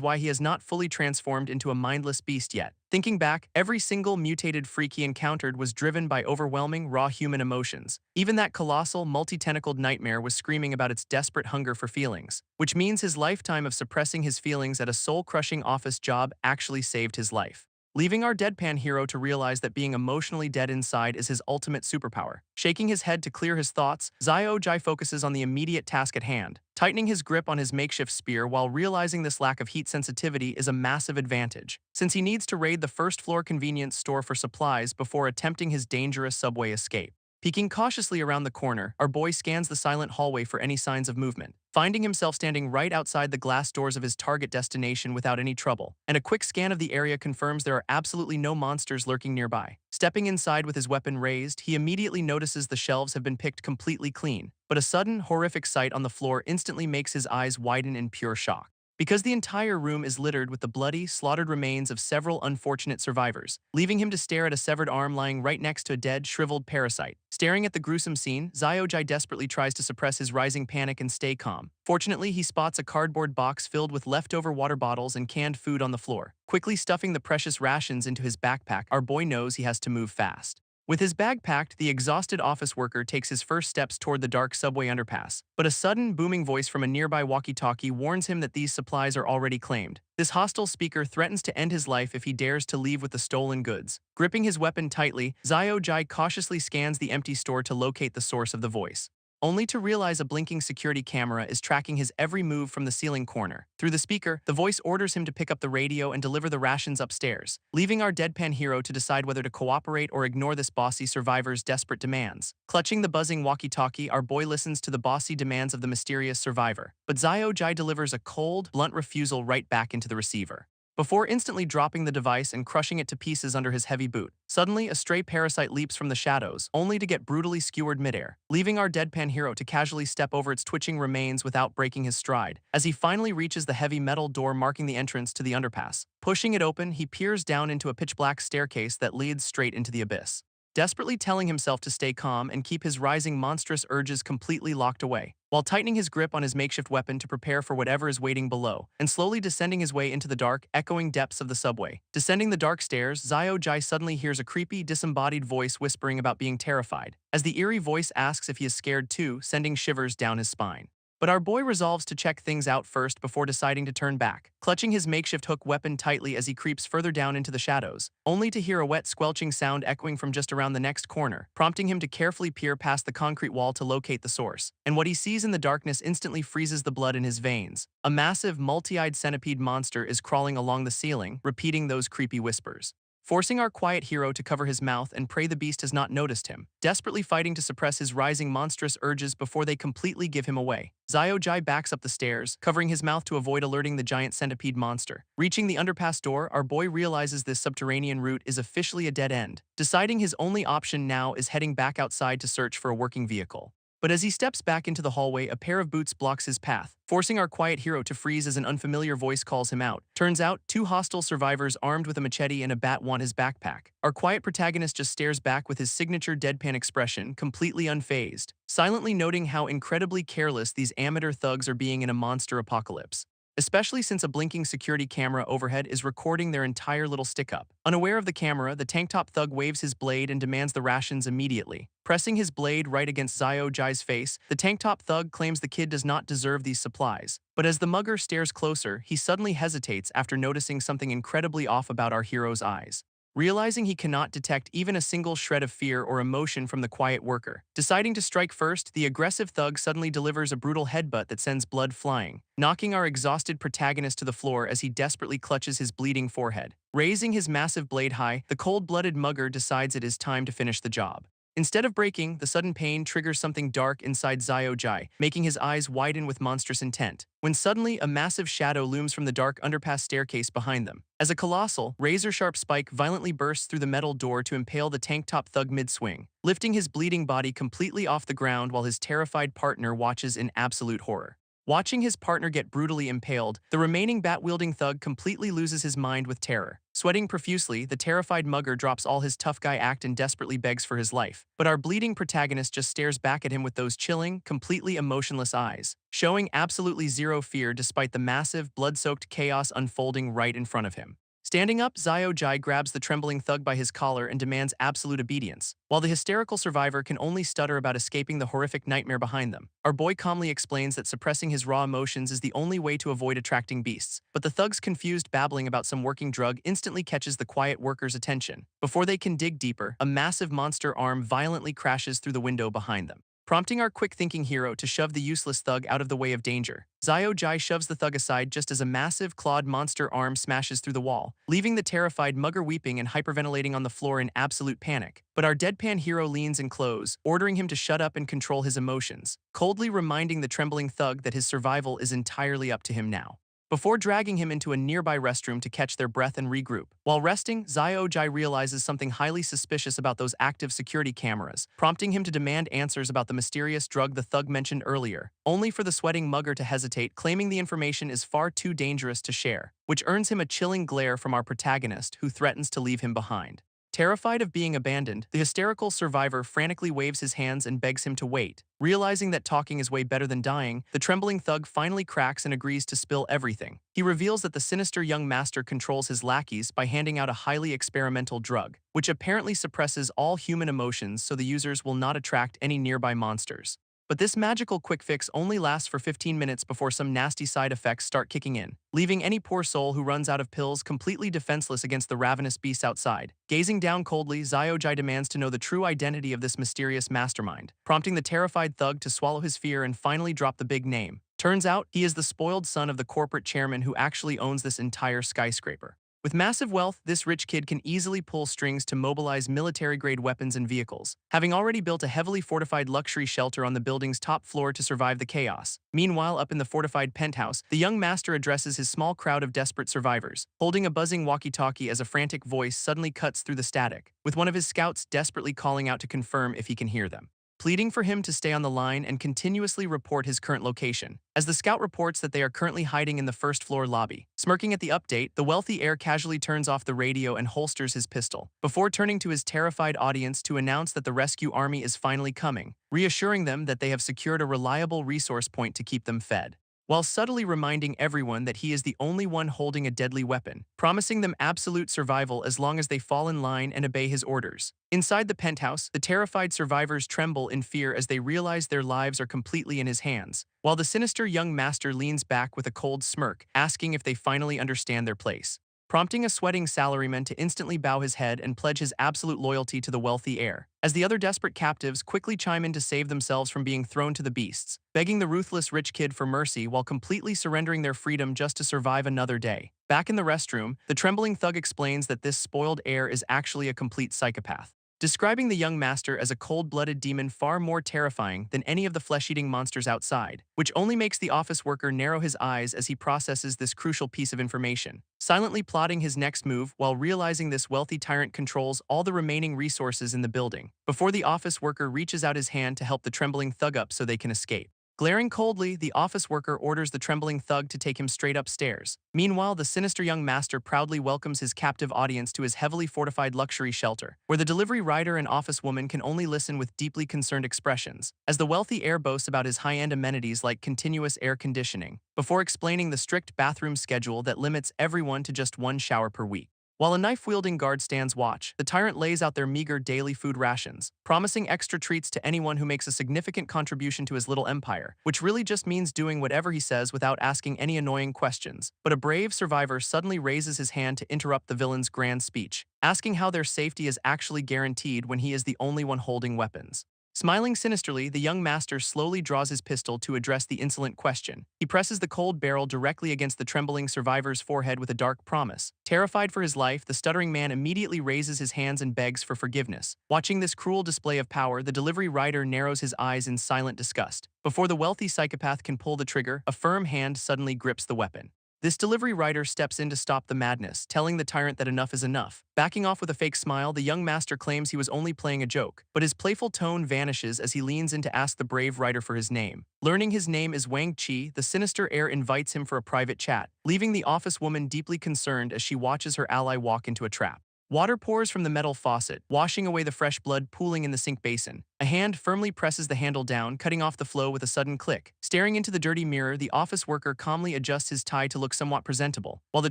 why he has not fully transformed into a mindless beast yet. Thinking back, every single mutated freak he encountered was driven by overwhelming, raw human emotions. Even that colossal, multi-tentacled nightmare was screaming about its desperate hunger for feelings, which means his lifetime of suppressing his feelings at a soul-crushing office job actually saved his life, leaving our deadpan hero to realize that being emotionally dead inside is his ultimate superpower. Shaking his head to clear his thoughts, Xiao Jai focuses on the immediate task at hand, tightening his grip on his makeshift spear while realizing this lack of heat sensitivity is a massive advantage, since he needs to raid the first-floor convenience store for supplies before attempting his dangerous subway escape. Peeking cautiously around the corner, our boy scans the silent hallway for any signs of movement, finding himself standing right outside the glass doors of his target destination without any trouble, and a quick scan of the area confirms there are absolutely no monsters lurking nearby. Stepping inside with his weapon raised, he immediately notices the shelves have been picked completely clean, but a sudden, horrific sight on the floor instantly makes his eyes widen in pure shock, because the entire room is littered with the bloody, slaughtered remains of several unfortunate survivors, leaving him to stare at a severed arm lying right next to a dead, shriveled parasite. Staring at the gruesome scene, Xiao Jai desperately tries to suppress his rising panic and stay calm. Fortunately, he spots a cardboard box filled with leftover water bottles and canned food on the floor. Quickly stuffing the precious rations into his backpack, our boy knows he has to move fast. With his bag packed, the exhausted office worker takes his first steps toward the dark subway underpass, but a sudden, booming voice from a nearby walkie-talkie warns him that these supplies are already claimed. This hostile speaker threatens to end his life if he dares to leave with the stolen goods. Gripping his weapon tightly, Xiao Jai cautiously scans the empty store to locate the source of the voice, only to realize a blinking security camera is tracking his every move from the ceiling corner. Through the speaker, the voice orders him to pick up the radio and deliver the rations upstairs, leaving our deadpan hero to decide whether to cooperate or ignore this bossy survivor's desperate demands. Clutching the buzzing walkie-talkie, our boy listens to the bossy demands of the mysterious survivor, but Xiao Jai delivers a cold, blunt refusal right back into the receiver, before instantly dropping the device and crushing it to pieces under his heavy boot. Suddenly, a stray parasite leaps from the shadows, only to get brutally skewered midair, leaving our deadpan hero to casually step over its twitching remains without breaking his stride. As he finally reaches the heavy metal door marking the entrance to the underpass, pushing it open, he peers down into a pitch-black staircase that leads straight into the abyss, desperately telling himself to stay calm and keep his rising monstrous urges completely locked away, while tightening his grip on his makeshift weapon to prepare for whatever is waiting below, and slowly descending his way into the dark, echoing depths of the subway. Descending the dark stairs, Xiao Jai suddenly hears a creepy, disembodied voice whispering about being terrified, as the eerie voice asks if he is scared too, sending shivers down his spine. But our boy resolves to check things out first before deciding to turn back, clutching his makeshift hook weapon tightly as he creeps further down into the shadows, only to hear a wet squelching sound echoing from just around the next corner, prompting him to carefully peer past the concrete wall to locate the source. And what he sees in the darkness instantly freezes the blood in his veins. A massive, multi-eyed centipede monster is crawling along the ceiling, repeating those creepy whispers, forcing our quiet hero to cover his mouth and pray the beast has not noticed him, desperately fighting to suppress his rising monstrous urges before they completely give him away. Xiao Jai backs up the stairs, covering his mouth to avoid alerting the giant centipede monster. Reaching the underpass door, our boy realizes this subterranean route is officially a dead end, deciding his only option now is heading back outside to search for a working vehicle. But as he steps back into the hallway, a pair of boots blocks his path, forcing our quiet hero to freeze as an unfamiliar voice calls him out. Turns out, two hostile survivors armed with a machete and a bat want his backpack. Our quiet protagonist just stares back with his signature deadpan expression, completely unfazed, silently noting how incredibly careless these amateur thugs are being in a monster apocalypse. Especially since a blinking security camera overhead is recording their entire little stick-up. Unaware of the camera, the tank top thug waves his blade and demands the rations immediately. Pressing his blade right against Xiao Jai's face, the tank top thug claims the kid does not deserve these supplies. But as the mugger stares closer, he suddenly hesitates after noticing something incredibly off about our hero's eyes. Realizing he cannot detect even a single shred of fear or emotion from the quiet worker. Deciding to strike first, the aggressive thug suddenly delivers a brutal headbutt that sends blood flying, knocking our exhausted protagonist to the floor as he desperately clutches his bleeding forehead. Raising his massive blade high, the cold-blooded mugger decides it is time to finish the job. Instead of breaking, the sudden pain triggers something dark inside Xiao Jai, making his eyes widen with monstrous intent, when suddenly a massive shadow looms from the dark underpass staircase behind them. As a colossal, razor-sharp spike violently bursts through the metal door to impale the tank-top thug mid-swing, lifting his bleeding body completely off the ground while his terrified partner watches in absolute horror. Watching his partner get brutally impaled, the remaining bat-wielding thug completely loses his mind with terror. Sweating profusely, the terrified mugger drops all his tough guy act and desperately begs for his life. But our bleeding protagonist just stares back at him with those chilling, completely emotionless eyes, showing absolutely zero fear despite the massive, blood-soaked chaos unfolding right in front of him. Standing up, Xiao Jai grabs the trembling thug by his collar and demands absolute obedience, while the hysterical survivor can only stutter about escaping the horrific nightmare behind them. Our boy calmly explains that suppressing his raw emotions is the only way to avoid attracting beasts, but the thug's confused babbling about some working drug instantly catches the quiet worker's attention. Before they can dig deeper, a massive monster arm violently crashes through the window behind them, prompting our quick-thinking hero to shove the useless thug out of the way of danger. Xiao Jai shoves the thug aside just as a massive, clawed monster arm smashes through the wall, leaving the terrified mugger weeping and hyperventilating on the floor in absolute panic. But our deadpan hero leans in close, ordering him to shut up and control his emotions, coldly reminding the trembling thug that his survival is entirely up to him now. Before dragging him into a nearby restroom to catch their breath and regroup. While resting, Xiao Jai realizes something highly suspicious about those active security cameras, prompting him to demand answers about the mysterious drug the thug mentioned earlier, only for the sweating mugger to hesitate, claiming the information is far too dangerous to share, which earns him a chilling glare from our protagonist, who threatens to leave him behind. Terrified of being abandoned, the hysterical survivor frantically waves his hands and begs him to wait. Realizing that talking is way better than dying, the trembling thug finally cracks and agrees to spill everything. He reveals that the sinister young master controls his lackeys by handing out a highly experimental drug, which apparently suppresses all human emotions so the users will not attract any nearby monsters. But this magical quick fix only lasts for 15 minutes before some nasty side effects start kicking in, leaving any poor soul who runs out of pills completely defenseless against the ravenous beasts outside. Gazing down coldly, Xiao Jai demands to know the true identity of this mysterious mastermind, prompting the terrified thug to swallow his fear and finally drop the big name. Turns out, he is the spoiled son of the corporate chairman who actually owns this entire skyscraper. With massive wealth, this rich kid can easily pull strings to mobilize military-grade weapons and vehicles, having already built a heavily fortified luxury shelter on the building's top floor to survive the chaos. Meanwhile, up in the fortified penthouse, the young master addresses his small crowd of desperate survivors, holding a buzzing walkie-talkie as a frantic voice suddenly cuts through the static, with one of his scouts desperately calling out to confirm if he can hear them, pleading for him to stay on the line and continuously report his current location. As the scout reports that they are currently hiding in the first-floor lobby. Smirking at the update, the wealthy heir casually turns off the radio and holsters his pistol, before turning to his terrified audience to announce that the rescue army is finally coming, reassuring them that they have secured a reliable resource point to keep them fed, while subtly reminding everyone that he is the only one holding a deadly weapon, promising them absolute survival as long as they fall in line and obey his orders. Inside the penthouse, the terrified survivors tremble in fear as they realize their lives are completely in his hands, while the sinister young master leans back with a cold smirk, asking if they finally understand their place, prompting a sweating salaryman to instantly bow his head and pledge his absolute loyalty to the wealthy heir, as the other desperate captives quickly chime in to save themselves from being thrown to the beasts, begging the ruthless rich kid for mercy while completely surrendering their freedom just to survive another day. Back in the restroom, the trembling thug explains that this spoiled heir is actually a complete psychopath. describing the young master as a cold-blooded demon far more terrifying than any of the flesh-eating monsters outside, which only makes the office worker narrow his eyes as he processes this crucial piece of information, silently plotting his next move while realizing this wealthy tyrant controls all the remaining resources in the building, before the office worker reaches out his hand to help the trembling thug up so they can escape. Glaring coldly, the office worker orders the trembling thug to take him straight upstairs. Meanwhile, the sinister young master proudly welcomes his captive audience to his heavily fortified luxury shelter, where the delivery rider and office woman can only listen with deeply concerned expressions, as the wealthy heir boasts about his high-end amenities like continuous air conditioning, before explaining the strict bathroom schedule that limits everyone to just one shower per week. While a knife-wielding guard stands watch, the tyrant lays out their meager daily food rations, promising extra treats to anyone who makes a significant contribution to his little empire, which really just means doing whatever he says without asking any annoying questions. But a brave survivor suddenly raises his hand to interrupt the villain's grand speech, asking how their safety is actually guaranteed when he is the only one holding weapons. Smiling sinisterly, the young master slowly draws his pistol to address the insolent question. He presses the cold barrel directly against the trembling survivor's forehead with a dark promise. Terrified for his life, the stuttering man immediately raises his hands and begs for forgiveness. Watching this cruel display of power, the delivery rider narrows his eyes in silent disgust. Before the wealthy psychopath can pull the trigger, a firm hand suddenly grips the weapon. This delivery rider steps in to stop the madness, telling the tyrant that enough is enough. Backing off with a fake smile, the young master claims he was only playing a joke, but his playful tone vanishes as he leans in to ask the brave rider for his name. Learning his name is Wang Qi, the sinister heir invites him for a private chat, leaving the office woman deeply concerned as she watches her ally walk into a trap. Water pours from the metal faucet, washing away the fresh blood pooling in the sink basin. A hand firmly presses the handle down, cutting off the flow with a sudden click. Staring into the dirty mirror, the office worker calmly adjusts his tie to look somewhat presentable, while the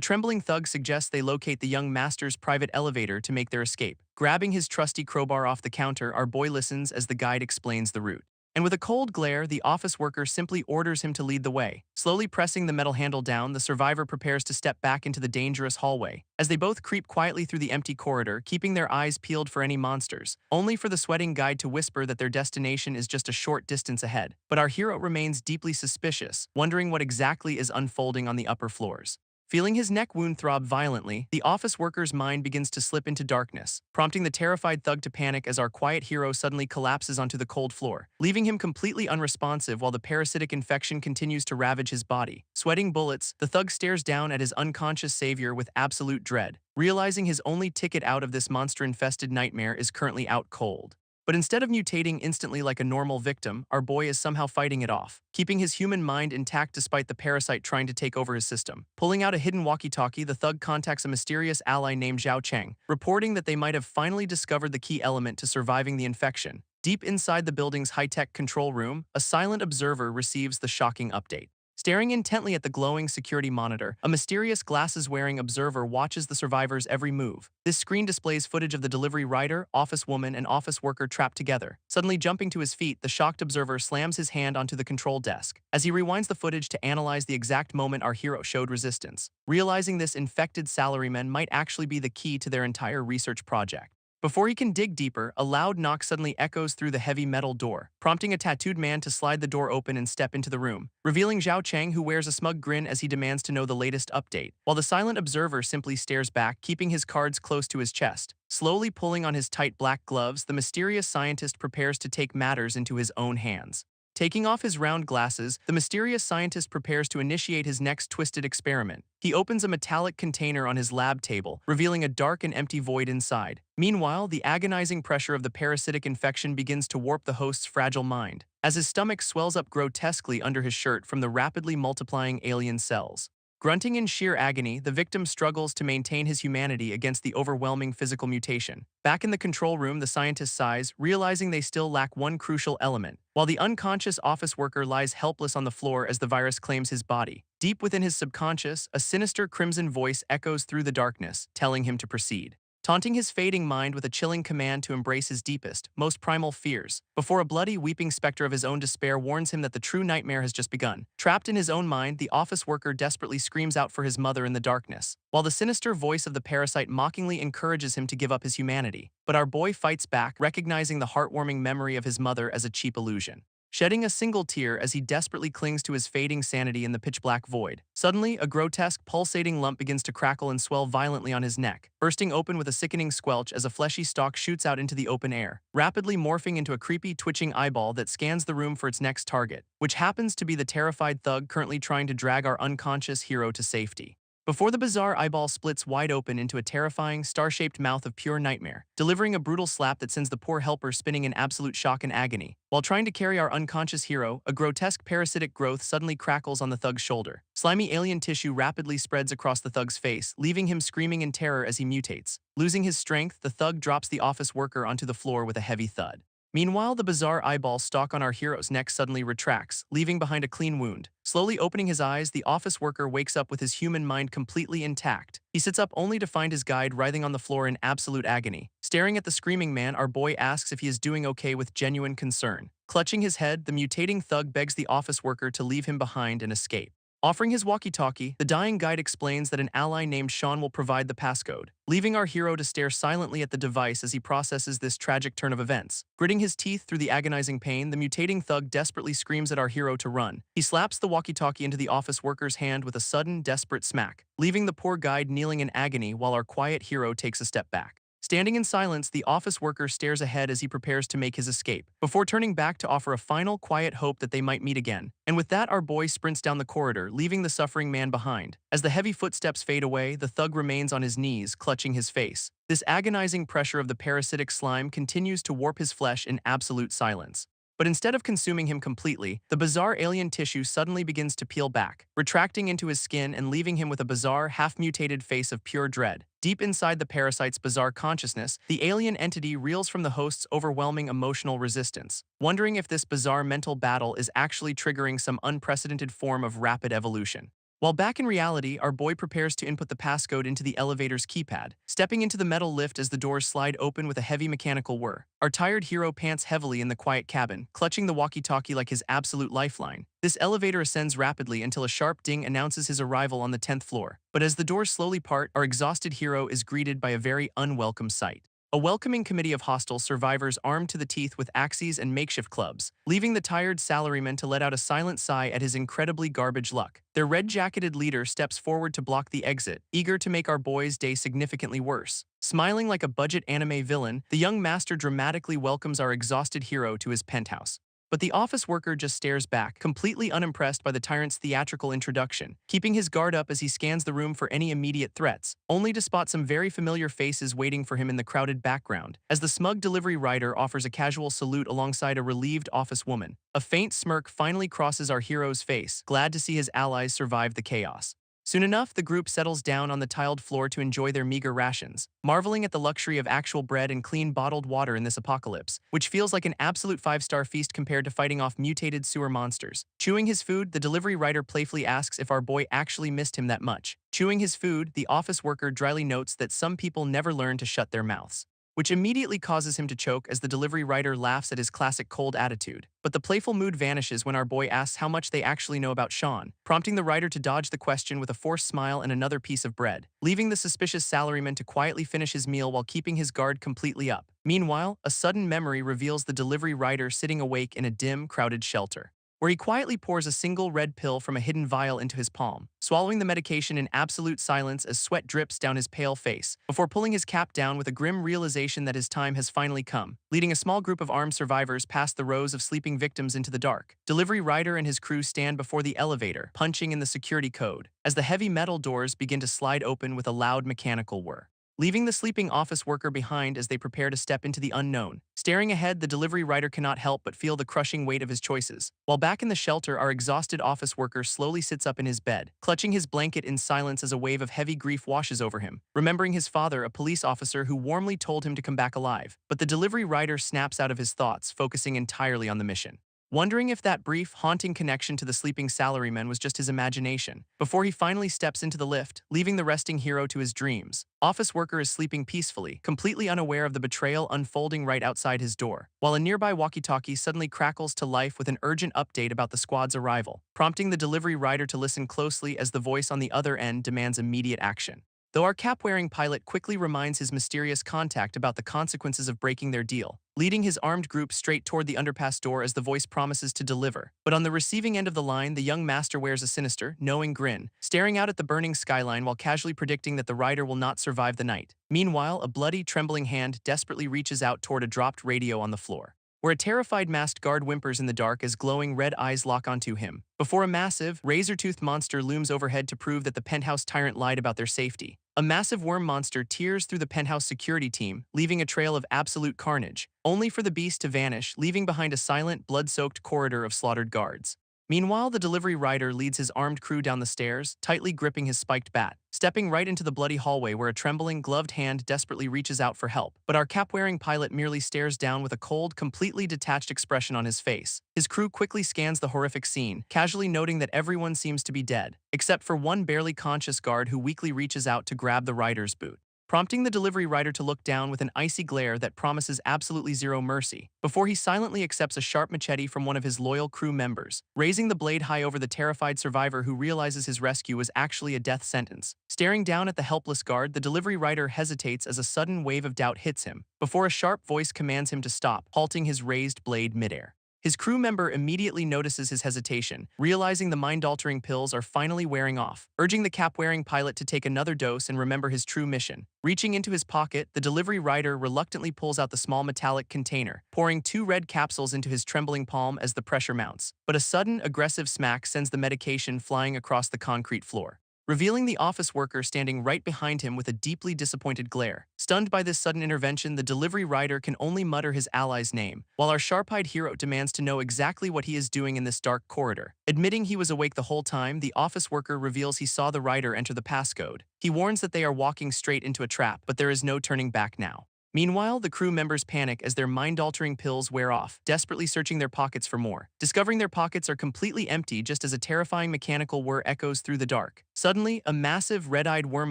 trembling thug suggests they locate the young master's private elevator to make their escape. Grabbing his trusty crowbar off the counter, our boy listens as the guide explains the route. And with a cold glare, the office worker simply orders him to lead the way. Slowly pressing the metal handle down, the survivor prepares to step back into the dangerous hallway, as they both creep quietly through the empty corridor, keeping their eyes peeled for any monsters, only for the sweating guide to whisper that their destination is just a short distance ahead. But our hero remains deeply suspicious, wondering what exactly is unfolding on the upper floors. Feeling his neck wound throb violently, the office worker's mind begins to slip into darkness, prompting the terrified thug to panic as our quiet hero suddenly collapses onto the cold floor, leaving him completely unresponsive while the parasitic infection continues to ravage his body. Sweating bullets, the thug stares down at his unconscious savior with absolute dread, realizing his only ticket out of this monster-infested nightmare is currently out cold. But instead of mutating instantly like a normal victim, our boy is somehow fighting it off, keeping his human mind intact despite the parasite trying to take over his system. Pulling out a hidden walkie-talkie, the thug contacts a mysterious ally named Zhao Cheng, reporting that they might have finally discovered the key element to surviving the infection. Deep inside the building's high-tech control room, a silent observer receives the shocking update. Staring intently at the glowing security monitor, a mysterious glasses-wearing observer watches the survivor's every move. This screen displays footage of the delivery rider, office woman, and office worker trapped together. Suddenly jumping to his feet, the shocked observer slams his hand onto the control desk, as he rewinds the footage to analyze the exact moment our hero showed resistance, realizing this infected salaryman might actually be the key to their entire research project. Before he can dig deeper, a loud knock suddenly echoes through the heavy metal door, prompting a tattooed man to slide the door open and step into the room, revealing Zhao Cheng, who wears a smug grin as he demands to know the latest update, while the silent observer simply stares back, keeping his cards close to his chest. Slowly pulling on his tight black gloves, the mysterious scientist prepares to take matters into his own hands. Taking off his round glasses, the mysterious scientist prepares to initiate his next twisted experiment. He opens a metallic container on his lab table, revealing a dark and empty void inside. Meanwhile, the agonizing pressure of the parasitic infection begins to warp the host's fragile mind, as his stomach swells up grotesquely under his shirt from the rapidly multiplying alien cells. Grunting in sheer agony, the victim struggles to maintain his humanity against the overwhelming physical mutation. Back in the control room, the scientist sighs, realizing they still lack one crucial element, while the unconscious office worker lies helpless on the floor as the virus claims his body. Deep within his subconscious, a sinister crimson voice echoes through the darkness, telling him to proceed, taunting his fading mind with a chilling command to embrace his deepest, most primal fears, before a bloody, weeping specter of his own despair warns him that the true nightmare has just begun. Trapped in his own mind, the office worker desperately screams out for his mother in the darkness, while the sinister voice of the parasite mockingly encourages him to give up his humanity. But our boy fights back, recognizing the heartwarming memory of his mother as a cheap illusion. shedding a single tear as he desperately clings to his fading sanity in the pitch-black void. Suddenly, a grotesque, pulsating lump begins to crackle and swell violently on his neck, bursting open with a sickening squelch as a fleshy stalk shoots out into the open air, rapidly morphing into a creepy, twitching eyeball that scans the room for its next target, which happens to be the terrified thug currently trying to drag our unconscious hero to safety. Before the bizarre eyeball splits wide open into a terrifying, star-shaped mouth of pure nightmare, delivering a brutal slap that sends the poor helper spinning in absolute shock and agony. While trying to carry our unconscious hero, a grotesque parasitic growth suddenly crackles on the thug's shoulder. Slimy alien tissue rapidly spreads across the thug's face, leaving him screaming in terror as he mutates. Losing his strength, the thug drops the office worker onto the floor with a heavy thud. Meanwhile, the bizarre eyeball stalk on our hero's neck suddenly retracts, leaving behind a clean wound. Slowly opening his eyes, the office worker wakes up with his human mind completely intact. He sits up only to find his guide writhing on the floor in absolute agony. Staring at the screaming man, our boy asks if he is doing okay with genuine concern. Clutching his head, the mutating thug begs the office worker to leave him behind and escape. Offering his walkie-talkie, the dying guide explains that an ally named Sean will provide the passcode, leaving our hero to stare silently at the device as he processes this tragic turn of events. Gritting his teeth through the agonizing pain, the mutating thug desperately screams at our hero to run. He slaps the walkie-talkie into the office worker's hand with a sudden, desperate smack, leaving the poor guide kneeling in agony while our quiet hero takes a step back. Standing in silence, the office worker stares ahead as he prepares to make his escape, before turning back to offer a final, quiet hope that they might meet again. And with that, our boy sprints down the corridor, leaving the suffering man behind. As the heavy footsteps fade away, the thug remains on his knees, clutching his face. This agonizing pressure of the parasitic slime continues to warp his flesh in absolute silence. But instead of consuming him completely, the bizarre alien tissue suddenly begins to peel back, retracting into his skin and leaving him with a bizarre, half-mutated face of pure dread. Deep inside the parasite's bizarre consciousness, the alien entity reels from the host's overwhelming emotional resistance, wondering if this bizarre mental battle is actually triggering some unprecedented form of rapid evolution. While back in reality, our boy prepares to input the passcode into the elevator's keypad, stepping into the metal lift as the doors slide open with a heavy mechanical whir. Our tired hero pants heavily in the quiet cabin, clutching the walkie-talkie like his absolute lifeline. This elevator ascends rapidly until a sharp ding announces his arrival on the 10th floor. But as the doors slowly part, our exhausted hero is greeted by a very unwelcome sight. A welcoming committee of hostile survivors armed to the teeth with axes and makeshift clubs, leaving the tired salaryman to let out a silent sigh at his incredibly garbage luck. Their red-jacketed leader steps forward to block the exit, eager to make our boy's day significantly worse. Smiling like a budget anime villain, the young master dramatically welcomes our exhausted hero to his penthouse. But the office worker just stares back, completely unimpressed by the tyrant's theatrical introduction, keeping his guard up as he scans the room for any immediate threats, only to spot some very familiar faces waiting for him in the crowded background, as the smug delivery rider offers a casual salute alongside a relieved office woman. A faint smirk finally crosses our hero's face, glad to see his allies survive the chaos. Soon enough, the group settles down on the tiled floor to enjoy their meager rations, marveling at the luxury of actual bread and clean bottled water in this apocalypse, which feels like an absolute five-star feast compared to fighting off mutated sewer monsters. Chewing his food, the delivery rider playfully asks if our boy actually missed him that much. Chewing his food, the office worker dryly notes that some people never learn to shut their mouths, which immediately causes him to choke as the delivery rider laughs at his classic cold attitude. But the playful mood vanishes when our boy asks how much they actually know about Sean, prompting the rider to dodge the question with a forced smile and another piece of bread, leaving the suspicious salaryman to quietly finish his meal while keeping his guard completely up. Meanwhile, a sudden memory reveals the delivery rider sitting awake in a dim, crowded shelter, where he quietly pours a single red pill from a hidden vial into his palm, swallowing the medication in absolute silence as sweat drips down his pale face, before pulling his cap down with a grim realization that his time has finally come, leading a small group of armed survivors past the rows of sleeping victims into the dark. Delivery rider and his crew stand before the elevator, punching in the security code, as the heavy metal doors begin to slide open with a loud mechanical whir, leaving the sleeping office worker behind as they prepare to step into the unknown. Staring ahead, the delivery rider cannot help but feel the crushing weight of his choices. While back in the shelter, our exhausted office worker slowly sits up in his bed, clutching his blanket in silence as a wave of heavy grief washes over him, remembering his father, a police officer who warmly told him to come back alive. But the delivery rider snaps out of his thoughts, focusing entirely on the mission, wondering if that brief, haunting connection to the sleeping salaryman was just his imagination, before he finally steps into the lift, leaving the resting hero to his dreams. Office worker is sleeping peacefully, completely unaware of the betrayal unfolding right outside his door, while a nearby walkie-talkie suddenly crackles to life with an urgent update about the squad's arrival, prompting the delivery rider to listen closely as the voice on the other end demands immediate action. though our cap-wearing pilot quickly reminds his mysterious contact about the consequences of breaking their deal, leading his armed group straight toward the underpass door as the voice promises to deliver. But on the receiving end of the line, the young master wears a sinister, knowing grin, staring out at the burning skyline while casually predicting that the rider will not survive the night. Meanwhile, a bloody, trembling hand desperately reaches out toward a dropped radio on the floor, where a terrified masked guard whimpers in the dark as glowing red eyes lock onto him, before a massive, razor-toothed monster looms overhead to prove that the penthouse tyrant lied about their safety. A massive worm monster tears through the penthouse security team, leaving a trail of absolute carnage, only for the beast to vanish, leaving behind a silent, blood-soaked corridor of slaughtered guards. Meanwhile, the delivery rider leads his armed crew down the stairs, tightly gripping his spiked bat, stepping right into the bloody hallway where a trembling, gloved hand desperately reaches out for help. But our cap-wearing pilot merely stares down with a cold, completely detached expression on his face. His crew quickly scans the horrific scene, casually noting that everyone seems to be dead, except for one barely conscious guard who weakly reaches out to grab the rider's boot, prompting the delivery rider to look down with an icy glare that promises absolutely zero mercy, before he silently accepts a sharp machete from one of his loyal crew members, raising the blade high over the terrified survivor who realizes his rescue was actually a death sentence. Staring down at the helpless guard, the delivery rider hesitates as a sudden wave of doubt hits him, before a sharp voice commands him to stop, halting his raised blade midair. His crew member immediately notices his hesitation, realizing the mind-altering pills are finally wearing off, urging the cap-wearing pilot to take another dose and remember his true mission. Reaching into his pocket, the delivery rider reluctantly pulls out the small metallic container, pouring 2 red capsules into his trembling palm as the pressure mounts. But a sudden, aggressive smack sends the medication flying across the concrete floor, revealing the office worker standing right behind him with a deeply disappointed glare. Stunned by this sudden intervention, the delivery rider can only mutter his ally's name, while our sharp-eyed hero demands to know exactly what he is doing in this dark corridor. Admitting he was awake the whole time, the office worker reveals he saw the rider enter the passcode. He warns that they are walking straight into a trap, but there is no turning back now. Meanwhile, the crew members panic as their mind-altering pills wear off, desperately searching their pockets for more, discovering their pockets are completely empty just as a terrifying mechanical whir echoes through the dark. Suddenly, a massive red-eyed worm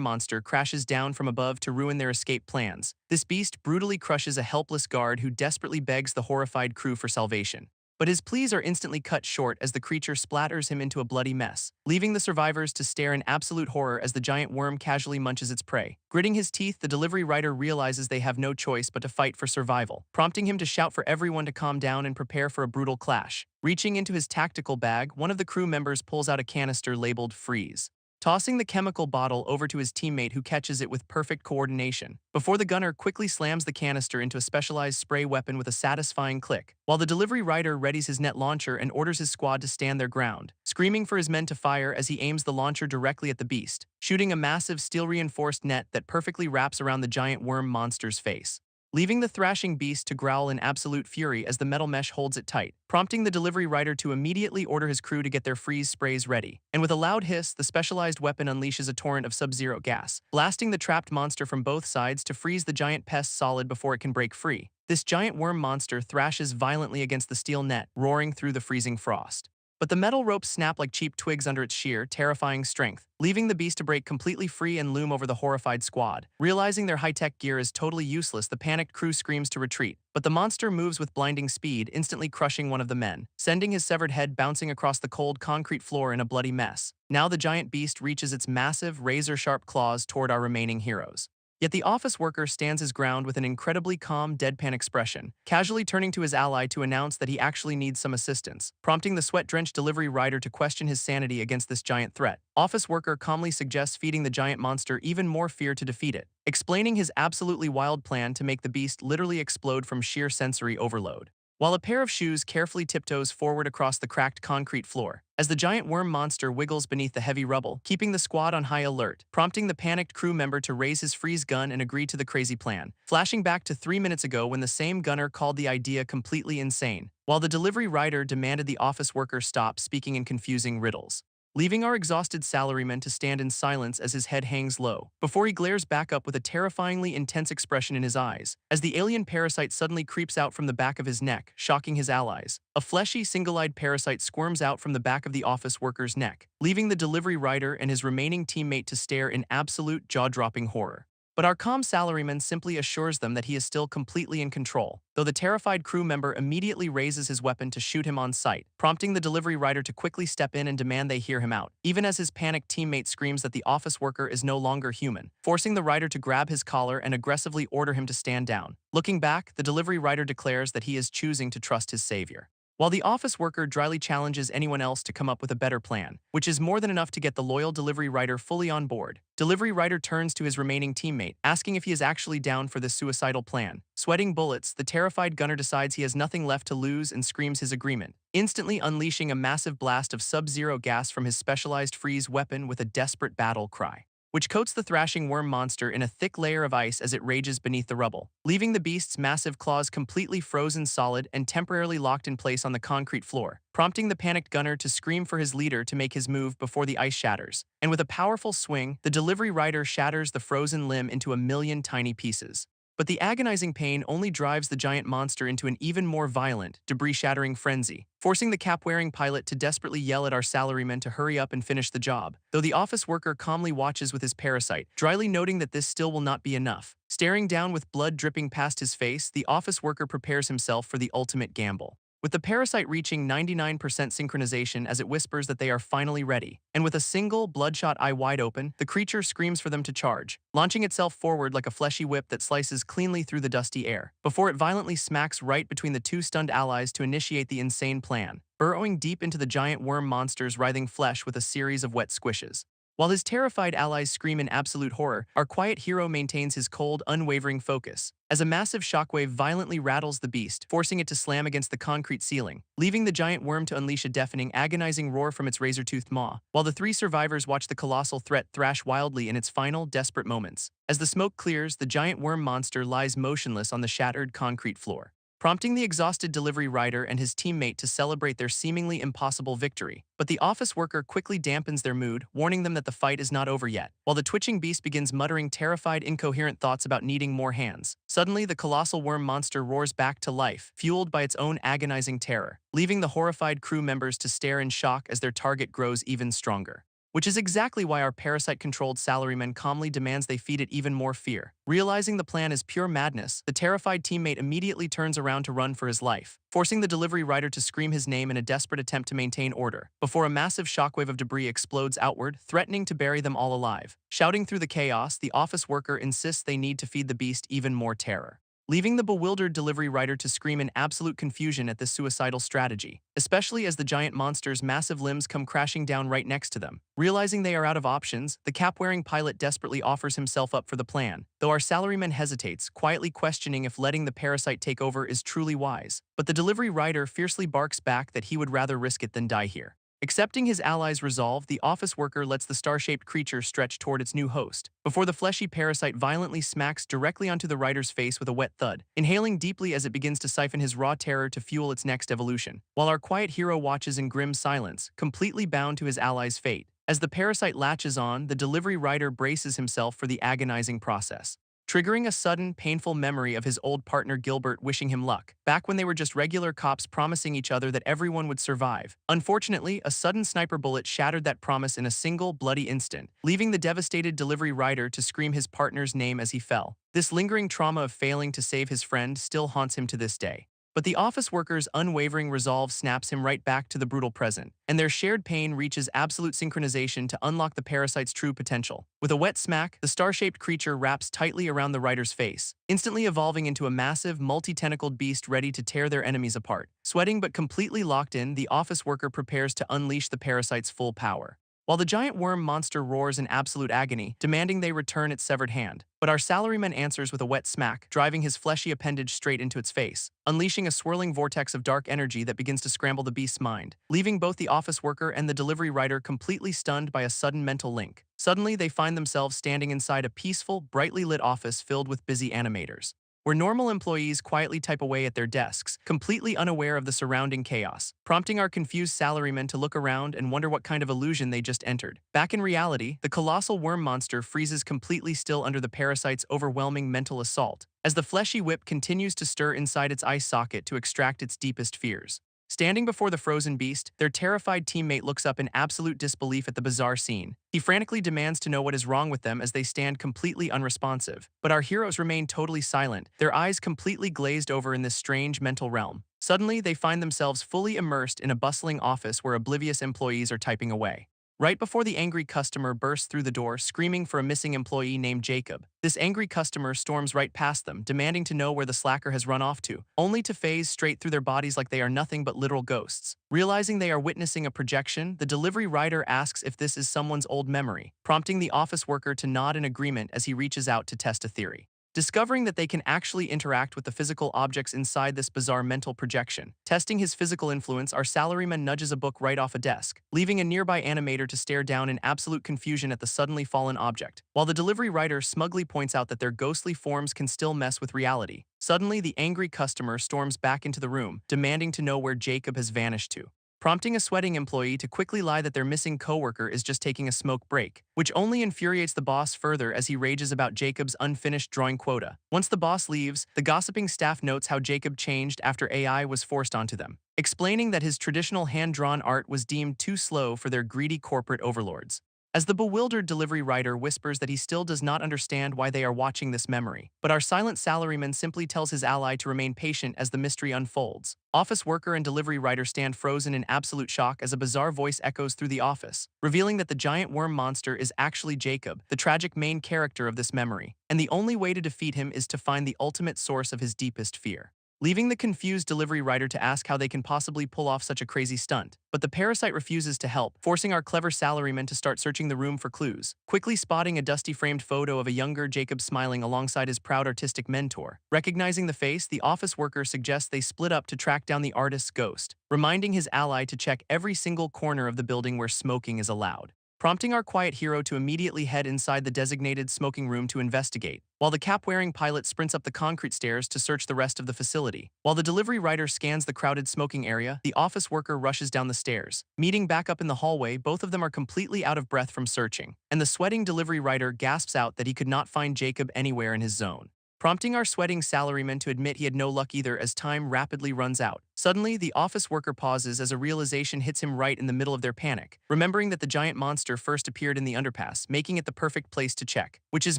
monster crashes down from above to ruin their escape plans. This beast brutally crushes a helpless guard who desperately begs the horrified crew for salvation. But his pleas are instantly cut short as the creature splatters him into a bloody mess, leaving the survivors to stare in absolute horror as the giant worm casually munches its prey. Gritting his teeth, the delivery rider realizes they have no choice but to fight for survival, prompting him to shout for everyone to calm down and prepare for a brutal clash. Reaching into his tactical bag, one of the crew members pulls out a canister labeled Freeze, tossing the chemical bottle over to his teammate who catches it with perfect coordination, before the gunner quickly slams the canister into a specialized spray weapon with a satisfying click, while the delivery rider readies his net launcher and orders his squad to stand their ground, screaming for his men to fire as he aims the launcher directly at the beast, shooting a massive steel-reinforced net that perfectly wraps around the giant worm monster's face, leaving the thrashing beast to growl in absolute fury as the metal mesh holds it tight, prompting the delivery rider to immediately order his crew to get their freeze sprays ready. And with a loud hiss, the specialized weapon unleashes a torrent of sub-zero gas, blasting the trapped monster from both sides to freeze the giant pest solid before it can break free. This giant worm monster thrashes violently against the steel net, roaring through the freezing frost. But the metal ropes snap like cheap twigs under its sheer, terrifying strength, leaving the beast to break completely free and loom over the horrified squad. Realizing their high-tech gear is totally useless, the panicked crew screams to retreat, but the monster moves with blinding speed, instantly crushing one of the men, sending his severed head bouncing across the cold concrete floor in a bloody mess. Now the giant beast reaches its massive, razor-sharp claws toward our remaining heroes. Yet the office worker stands his ground with an incredibly calm, deadpan expression, casually turning to his ally to announce that he actually needs some assistance, prompting the sweat-drenched delivery rider to question his sanity against this giant threat. Office worker calmly suggests feeding the giant monster even more fear to defeat it, explaining his absolutely wild plan to make the beast literally explode from sheer sensory overload, while a pair of shoes carefully tiptoes forward across the cracked concrete floor, as the giant worm monster wiggles beneath the heavy rubble, keeping the squad on high alert, prompting the panicked crew member to raise his freeze gun and agree to the crazy plan, flashing back to 3 minutes ago when the same gunner called the idea completely insane, while the delivery rider demanded the office worker stop speaking in confusing riddles, leaving our exhausted salaryman to stand in silence as his head hangs low, before he glares back up with a terrifyingly intense expression in his eyes, as the alien parasite suddenly creeps out from the back of his neck, shocking his allies. A fleshy, single-eyed parasite squirms out from the back of the office worker's neck, leaving the delivery rider and his remaining teammate to stare in absolute jaw-dropping horror. But our calm salaryman simply assures them that he is still completely in control, though the terrified crew member immediately raises his weapon to shoot him on sight, prompting the delivery rider to quickly step in and demand they hear him out, even as his panicked teammate screams that the office worker is no longer human, forcing the rider to grab his collar and aggressively order him to stand down. Looking back, the delivery rider declares that he is choosing to trust his savior, while the office worker dryly challenges anyone else to come up with a better plan, which is more than enough to get the loyal delivery rider fully on board. Delivery rider turns to his remaining teammate, asking if he is actually down for this suicidal plan. Sweating bullets, the terrified gunner decides he has nothing left to lose and screams his agreement, instantly unleashing a massive blast of sub-zero gas from his specialized freeze weapon with a desperate battle cry, which coats the thrashing worm monster in a thick layer of ice as it rages beneath the rubble, leaving the beast's massive claws completely frozen solid and temporarily locked in place on the concrete floor, prompting the panicked gunner to scream for his leader to make his move before the ice shatters. And with a powerful swing, the delivery rider shatters the frozen limb into a million tiny pieces. But the agonizing pain only drives the giant monster into an even more violent, debris-shattering frenzy, forcing the cap-wearing pilot to desperately yell at our salarymen to hurry up and finish the job, though the office worker calmly watches with his parasite, dryly noting that this still will not be enough. Staring down with blood dripping past his face, the office worker prepares himself for the ultimate gamble, with the parasite reaching 99% synchronization as it whispers that they are finally ready. And with a single, bloodshot eye wide open, the creature screams for them to charge, launching itself forward like a fleshy whip that slices cleanly through the dusty air, before it violently smacks right between the two stunned allies to initiate the insane plan, burrowing deep into the giant worm monster's writhing flesh with a series of wet squishes. While his terrified allies scream in absolute horror, our quiet hero maintains his cold, unwavering focus, as a massive shockwave violently rattles the beast, forcing it to slam against the concrete ceiling, leaving the giant worm to unleash a deafening, agonizing roar from its razor-toothed maw, while the three survivors watch the colossal threat thrash wildly in its final, desperate moments. As the smoke clears, the giant worm monster lies motionless on the shattered concrete floor, prompting the exhausted delivery rider and his teammate to celebrate their seemingly impossible victory. But the office worker quickly dampens their mood, warning them that the fight is not over yet, while the twitching beast begins muttering terrified, incoherent thoughts about needing more hands. Suddenly, the colossal worm monster roars back to life, fueled by its own agonizing terror, leaving the horrified crew members to stare in shock as their target grows even stronger. Which is exactly why our parasite-controlled salaryman calmly demands they feed it even more fear. Realizing the plan is pure madness, the terrified teammate immediately turns around to run for his life, forcing the delivery rider to scream his name in a desperate attempt to maintain order, before a massive shockwave of debris explodes outward, threatening to bury them all alive. Shouting through the chaos, the office worker insists they need to feed the beast even more terror, leaving the bewildered delivery rider to scream in absolute confusion at this suicidal strategy, especially as the giant monster's massive limbs come crashing down right next to them. Realizing they are out of options, the cap-wearing pilot desperately offers himself up for the plan, though our salaryman hesitates, quietly questioning if letting the parasite take over is truly wise. But the delivery rider fiercely barks back that he would rather risk it than die here. Accepting his allies' resolve, the office worker lets the star-shaped creature stretch toward its new host, before the fleshy parasite violently smacks directly onto the rider's face with a wet thud, inhaling deeply as it begins to siphon his raw terror to fuel its next evolution, while our quiet hero watches in grim silence, completely bound to his allies' fate. As the parasite latches on, the delivery rider braces himself for the agonizing process, triggering a sudden, painful memory of his old partner Gilbert wishing him luck, back when they were just regular cops promising each other that everyone would survive. Unfortunately, a sudden sniper bullet shattered that promise in a single, bloody instant, leaving the devastated delivery rider to scream his partner's name as he fell. This lingering trauma of failing to save his friend still haunts him to this day. But the office worker's unwavering resolve snaps him right back to the brutal present, and their shared pain reaches absolute synchronization to unlock the parasite's true potential. With a wet smack, the star-shaped creature wraps tightly around the rider's face, instantly evolving into a massive, multi-tentacled beast ready to tear their enemies apart. Sweating but completely locked in, the office worker prepares to unleash the parasite's full power, while the giant worm monster roars in absolute agony, demanding they return its severed hand. But our salaryman answers with a wet smack, driving his fleshy appendage straight into its face, unleashing a swirling vortex of dark energy that begins to scramble the beast's mind, leaving both the office worker and the delivery rider completely stunned by a sudden mental link. Suddenly, they find themselves standing inside a peaceful, brightly lit office filled with busy animators, where normal employees quietly type away at their desks, completely unaware of the surrounding chaos, prompting our confused salarymen to look around and wonder what kind of illusion they just entered. Back in reality, the colossal worm monster freezes completely still under the parasite's overwhelming mental assault, as the fleshy whip continues to stir inside its eye socket to extract its deepest fears. Standing before the frozen beast, their terrified teammate looks up in absolute disbelief at the bizarre scene. He frantically demands to know what is wrong with them as they stand completely unresponsive. But our heroes remain totally silent, their eyes completely glazed over in this strange mental realm. Suddenly, they find themselves fully immersed in a bustling office where oblivious employees are typing away. Right before the angry customer bursts through the door, screaming for a missing employee named Jacob. This angry customer storms right past them, demanding to know where the slacker has run off to, only to phase straight through their bodies like they are nothing but literal ghosts. Realizing they are witnessing a projection, the delivery rider asks if this is someone's old memory, prompting the office worker to nod in agreement as he reaches out to test a theory. Discovering that they can actually interact with the physical objects inside this bizarre mental projection. Testing his physical influence, our salaryman nudges a book right off a desk, leaving a nearby animator to stare down in absolute confusion at the suddenly fallen object, while the delivery rider smugly points out that their ghostly forms can still mess with reality. Suddenly, the angry customer storms back into the room, demanding to know where Jacob has vanished to, prompting a sweating employee to quickly lie that their missing coworker is just taking a smoke break, which only infuriates the boss further as he rages about Jacob's unfinished drawing quota. Once the boss leaves, the gossiping staff notes how Jacob changed after AI was forced onto them, explaining that his traditional hand-drawn art was deemed too slow for their greedy corporate overlords. As the bewildered delivery rider whispers that he still does not understand why they are watching this memory, but our silent salaryman simply tells his ally to remain patient as the mystery unfolds. Office worker and delivery rider stand frozen in absolute shock as a bizarre voice echoes through the office, revealing that the giant worm monster is actually Jacob, the tragic main character of this memory, and the only way to defeat him is to find the ultimate source of his deepest fear. Leaving the confused delivery rider to ask how they can possibly pull off such a crazy stunt. But the parasite refuses to help, forcing our clever salaryman to start searching the room for clues, quickly spotting a dusty framed photo of a younger Jacob smiling alongside his proud artistic mentor. Recognizing the face, the office worker suggests they split up to track down the artist's ghost, reminding his ally to check every single corner of the building where smoking is allowed, prompting our quiet hero to immediately head inside the designated smoking room to investigate, while the cap-wearing pilot sprints up the concrete stairs to search the rest of the facility. While the delivery rider scans the crowded smoking area, the office worker rushes down the stairs. Meeting back up in the hallway, both of them are completely out of breath from searching, and the sweating delivery rider gasps out that he could not find Jacob anywhere in his zone, prompting our sweating salaryman to admit he had no luck either as time rapidly runs out. Suddenly, the office worker pauses as a realization hits him right in the middle of their panic, remembering that the giant monster first appeared in the underpass, making it the perfect place to check, which is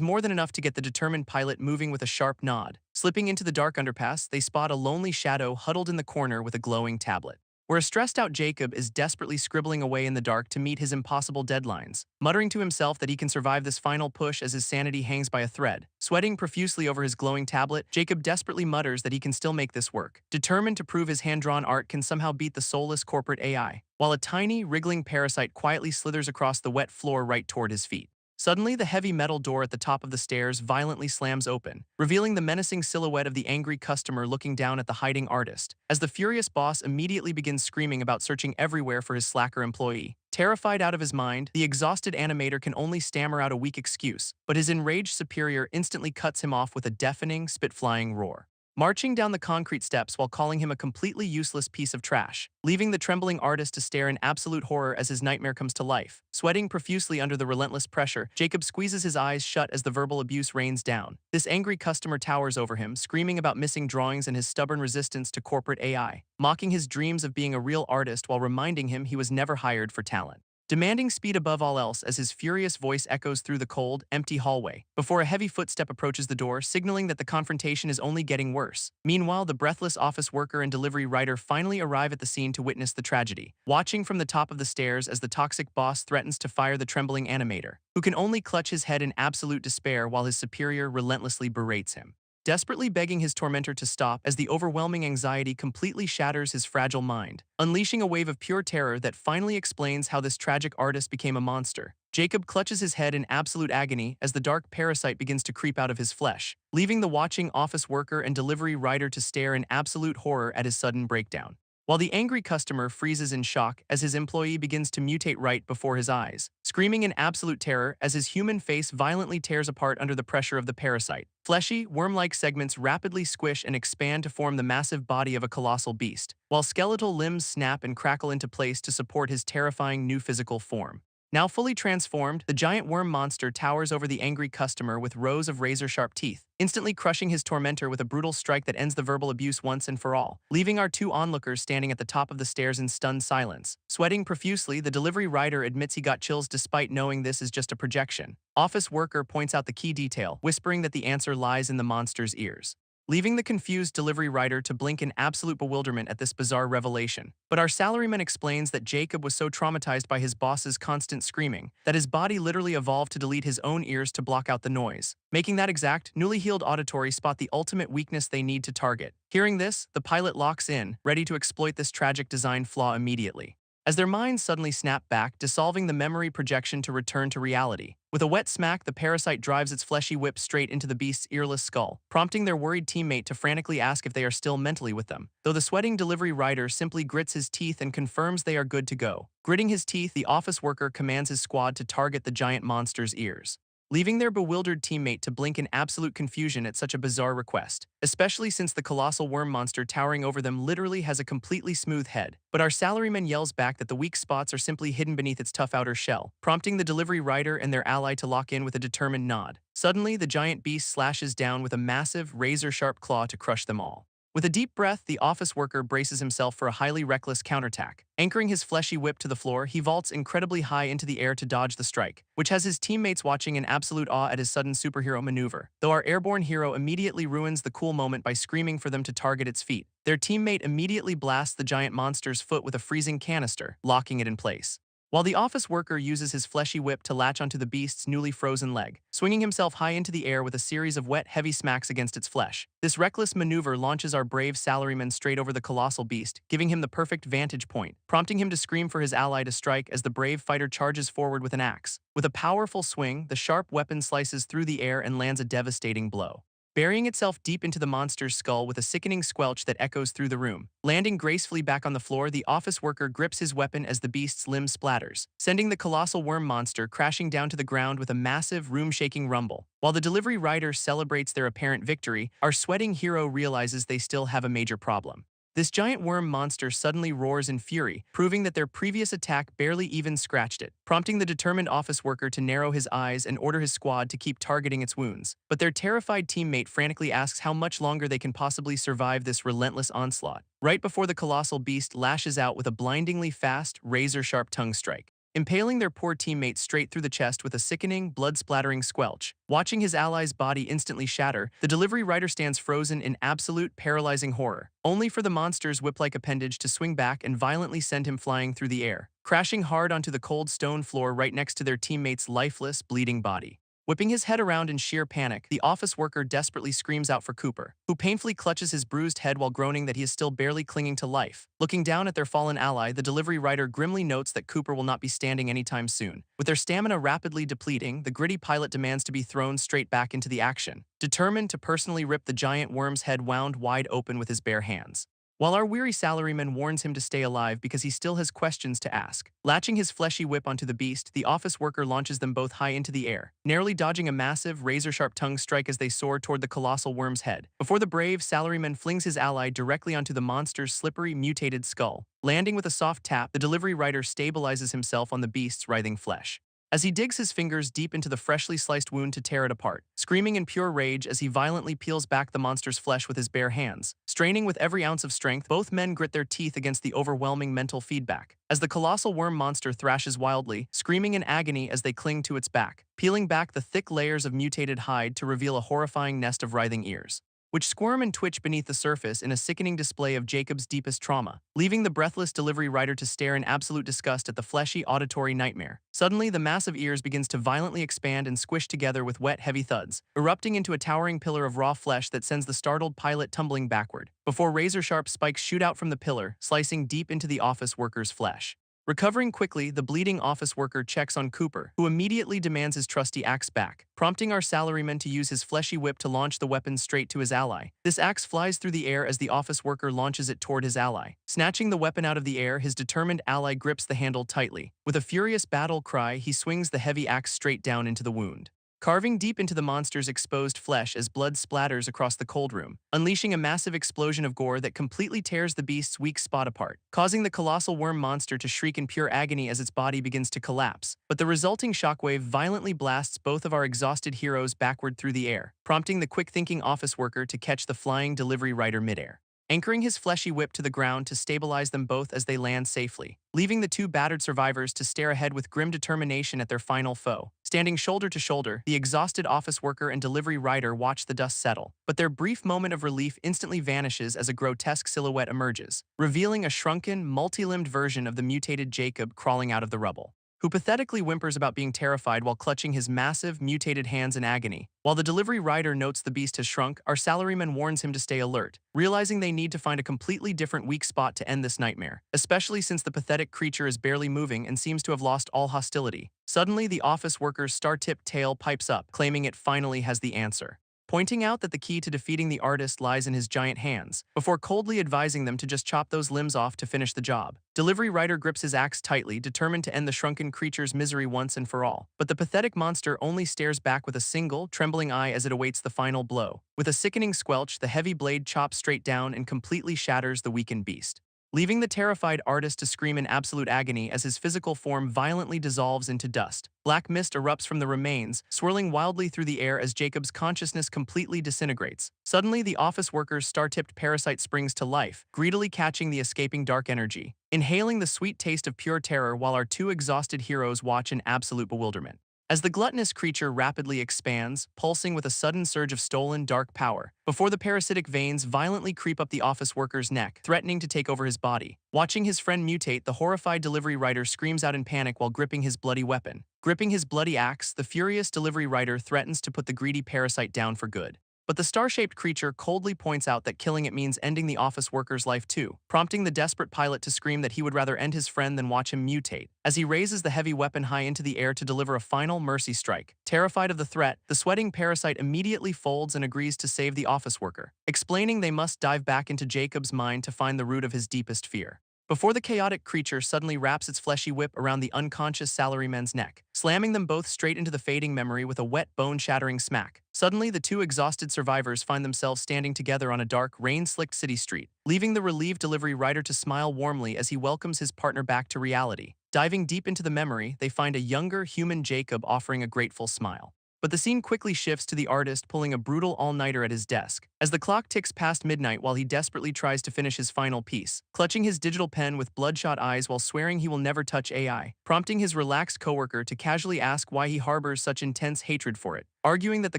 more than enough to get the determined pilot moving with a sharp nod. Slipping into the dark underpass, they spot a lonely shadow huddled in the corner with a glowing tablet, where a stressed-out Jacob is desperately scribbling away in the dark to meet his impossible deadlines, muttering to himself that he can survive this final push as his sanity hangs by a thread. Sweating profusely over his glowing tablet, Jacob desperately mutters that he can still make this work, determined to prove his hand-drawn art can somehow beat the soulless corporate AI, while a tiny, wriggling parasite quietly slithers across the wet floor right toward his feet. Suddenly, the heavy metal door at the top of the stairs violently slams open, revealing the menacing silhouette of the angry customer looking down at the hiding artist, as the furious boss immediately begins screaming about searching everywhere for his slacker employee. Terrified out of his mind, the exhausted animator can only stammer out a weak excuse, but his enraged superior instantly cuts him off with a deafening, spit-flying roar, marching down the concrete steps while calling him a completely useless piece of trash, leaving the trembling artist to stare in absolute horror as his nightmare comes to life. Sweating profusely under the relentless pressure, Jacob squeezes his eyes shut as the verbal abuse rains down. This angry customer towers over him, screaming about missing drawings and his stubborn resistance to corporate AI, mocking his dreams of being a real artist while reminding him he was never hired for talent. Demanding speed above all else as his furious voice echoes through the cold, empty hallway, before a heavy footstep approaches the door, signaling that the confrontation is only getting worse. Meanwhile, the breathless office worker and delivery rider finally arrive at the scene to witness the tragedy, watching from the top of the stairs as the toxic boss threatens to fire the trembling animator, who can only clutch his head in absolute despair while his superior relentlessly berates him, desperately begging his tormentor to stop as the overwhelming anxiety completely shatters his fragile mind, unleashing a wave of pure terror that finally explains how this tragic artist became a monster. Jacob clutches his head in absolute agony as the dark parasite begins to creep out of his flesh, leaving the watching office worker and delivery rider to stare in absolute horror at his sudden breakdown, while the angry customer freezes in shock as his employee begins to mutate right before his eyes, screaming in absolute terror as his human face violently tears apart under the pressure of the parasite. Fleshy, worm-like segments rapidly squish and expand to form the massive body of a colossal beast, while skeletal limbs snap and crackle into place to support his terrifying new physical form. Now fully transformed, the giant worm monster towers over the angry customer with rows of razor-sharp teeth, instantly crushing his tormentor with a brutal strike that ends the verbal abuse once and for all, leaving our two onlookers standing at the top of the stairs in stunned silence. Sweating profusely, the delivery rider admits he got chills despite knowing this is just a projection. Office worker points out the key detail, whispering that the answer lies in the monster's ears, leaving the confused delivery rider to blink in absolute bewilderment at this bizarre revelation. But our salaryman explains that Jacob was so traumatized by his boss's constant screaming that his body literally evolved to delete his own ears to block out the noise, making that exact, newly healed auditory spot the ultimate weakness they need to target. Hearing this, the pilot locks in, ready to exploit this tragic design flaw immediately, as their minds suddenly snap back, dissolving the memory projection to return to reality. With a wet smack, the parasite drives its fleshy whip straight into the beast's earless skull, prompting their worried teammate to frantically ask if they are still mentally with them, though the sweating delivery rider simply grits his teeth and confirms they are good to go. Gritting his teeth, the office worker commands his squad to target the giant monster's ears, leaving their bewildered teammate to blink in absolute confusion at such a bizarre request, especially since the colossal worm monster towering over them literally has a completely smooth head. But our salaryman yells back that the weak spots are simply hidden beneath its tough outer shell, prompting the delivery rider and their ally to lock in with a determined nod. Suddenly, the giant beast slashes down with a massive, razor-sharp claw to crush them all. With a deep breath, the office worker braces himself for a highly reckless counterattack. Anchoring his fleshy whip to the floor, he vaults incredibly high into the air to dodge the strike, which has his teammates watching in absolute awe at his sudden superhero maneuver. Though our airborne hero immediately ruins the cool moment by screaming for them to target its feet, their teammate immediately blasts the giant monster's foot with a freezing canister, locking it in place, while the office worker uses his fleshy whip to latch onto the beast's newly frozen leg, swinging himself high into the air with a series of wet, heavy smacks against its flesh. This reckless maneuver launches our brave salaryman straight over the colossal beast, giving him the perfect vantage point, prompting him to scream for his ally to strike as the brave fighter charges forward with an axe. With a powerful swing, the sharp weapon slices through the air and lands a devastating blow, burying itself deep into the monster's skull with a sickening squelch that echoes through the room. Landing gracefully back on the floor, the office worker grips his weapon as the beast's limb splatters, sending the colossal worm monster crashing down to the ground with a massive, room-shaking rumble. While the delivery rider celebrates their apparent victory, our sweating hero realizes they still have a major problem. This giant worm monster suddenly roars in fury, proving that their previous attack barely even scratched it, prompting the determined office worker to narrow his eyes and order his squad to keep targeting its wounds. But their terrified teammate frantically asks how much longer they can possibly survive this relentless onslaught, right before the colossal beast lashes out with a blindingly fast, razor-sharp tongue strike, impaling their poor teammate straight through the chest with a sickening, blood-splattering squelch. Watching his ally's body instantly shatter, the delivery rider stands frozen in absolute, paralyzing horror, only for the monster's whip-like appendage to swing back and violently send him flying through the air, crashing hard onto the cold stone floor right next to their teammate's lifeless, bleeding body. Whipping his head around in sheer panic, the office worker desperately screams out for Cooper, who painfully clutches his bruised head while groaning that he is still barely clinging to life. Looking down at their fallen ally, the delivery rider grimly notes that Cooper will not be standing anytime soon. With their stamina rapidly depleting, the gritty pilot demands to be thrown straight back into the action, determined to personally rip the giant worm's head wound wide open with his bare hands, while our weary salaryman warns him to stay alive because he still has questions to ask. Latching his fleshy whip onto the beast, the office worker launches them both high into the air, narrowly dodging a massive, razor-sharp tongue strike as they soar toward the colossal worm's head, before the brave salaryman flings his ally directly onto the monster's slippery, mutated skull. Landing with a soft tap, the delivery rider stabilizes himself on the beast's writhing flesh, as he digs his fingers deep into the freshly sliced wound to tear it apart, screaming in pure rage as he violently peels back the monster's flesh with his bare hands. Straining with every ounce of strength, both men grit their teeth against the overwhelming mental feedback, as the colossal worm monster thrashes wildly, screaming in agony as they cling to its back, peeling back the thick layers of mutated hide to reveal a horrifying nest of writhing ears, which squirm and twitch beneath the surface in a sickening display of Jacob's deepest trauma, leaving the breathless delivery rider to stare in absolute disgust at the fleshy auditory nightmare. Suddenly, the massive ears begins to violently expand and squish together with wet, heavy thuds, erupting into a towering pillar of raw flesh that sends the startled pilot tumbling backward, before razor-sharp spikes shoot out from the pillar, slicing deep into the office worker's flesh. Recovering quickly, the bleeding office worker checks on Cooper, who immediately demands his trusty axe back, prompting our salaryman to use his fleshy whip to launch the weapon straight to his ally. This axe flies through the air as the office worker launches it toward his ally. Snatching the weapon out of the air, his determined ally grips the handle tightly. With a furious battle cry, he swings the heavy axe straight down into the wound, carving deep into the monster's exposed flesh as blood splatters across the cold room, unleashing a massive explosion of gore that completely tears the beast's weak spot apart, causing the colossal worm monster to shriek in pure agony as its body begins to collapse. But the resulting shockwave violently blasts both of our exhausted heroes backward through the air, prompting the quick-thinking office worker to catch the flying delivery rider midair, anchoring his fleshy whip to the ground to stabilize them both as they land safely, leaving the two battered survivors to stare ahead with grim determination at their final foe. Standing shoulder to shoulder, the exhausted office worker and delivery rider watch the dust settle, but their brief moment of relief instantly vanishes as a grotesque silhouette emerges, revealing a shrunken, multi-limbed version of the mutated Jacob crawling out of the rubble, who pathetically whimpers about being terrified while clutching his massive, mutated hands in agony. While the delivery rider notes the beast has shrunk, our salaryman warns him to stay alert, realizing they need to find a completely different weak spot to end this nightmare, especially since the pathetic creature is barely moving and seems to have lost all hostility. Suddenly, the office worker's star-tipped tail pipes up, claiming it finally has the answer, pointing out that the key to defeating the artist lies in his giant hands, before coldly advising them to just chop those limbs off to finish the job. Delivery rider grips his axe tightly, determined to end the shrunken creature's misery once and for all. But the pathetic monster only stares back with a single, trembling eye as it awaits the final blow. With a sickening squelch, the heavy blade chops straight down and completely shatters the weakened beast, leaving the terrified artist to scream in absolute agony as his physical form violently dissolves into dust. Black mist erupts from the remains, swirling wildly through the air as Jacob's consciousness completely disintegrates. Suddenly, the office worker's star-tipped parasite springs to life, greedily catching the escaping dark energy, inhaling the sweet taste of pure terror while our two exhausted heroes watch in absolute bewilderment. As the gluttonous creature rapidly expands, pulsing with a sudden surge of stolen dark power, before the parasitic veins violently creep up the office worker's neck, threatening to take over his body. Watching his friend mutate, the horrified delivery rider screams out in panic while gripping his bloody weapon. Gripping his bloody axe, the furious delivery rider threatens to put the greedy parasite down for good. But the star-shaped creature coldly points out that killing it means ending the office worker's life too, prompting the desperate pilot to scream that he would rather end his friend than watch him mutate. As he raises the heavy weapon high into the air to deliver a final mercy strike, terrified of the threat, the sweating parasite immediately folds and agrees to save the office worker, explaining they must dive back into Jacob's mind to find the root of his deepest fear, before the chaotic creature suddenly wraps its fleshy whip around the unconscious salaryman's neck, slamming them both straight into the fading memory with a wet, bone-shattering smack. Suddenly, the two exhausted survivors find themselves standing together on a dark, rain-slicked city street, leaving the relieved delivery rider to smile warmly as he welcomes his partner back to reality. Diving deep into the memory, they find a younger, human Jacob offering a grateful smile. But the scene quickly shifts to the artist pulling a brutal all-nighter at his desk, as the clock ticks past midnight while he desperately tries to finish his final piece, clutching his digital pen with bloodshot eyes while swearing he will never touch AI, prompting his relaxed coworker to casually ask why he harbors such intense hatred for it, arguing that the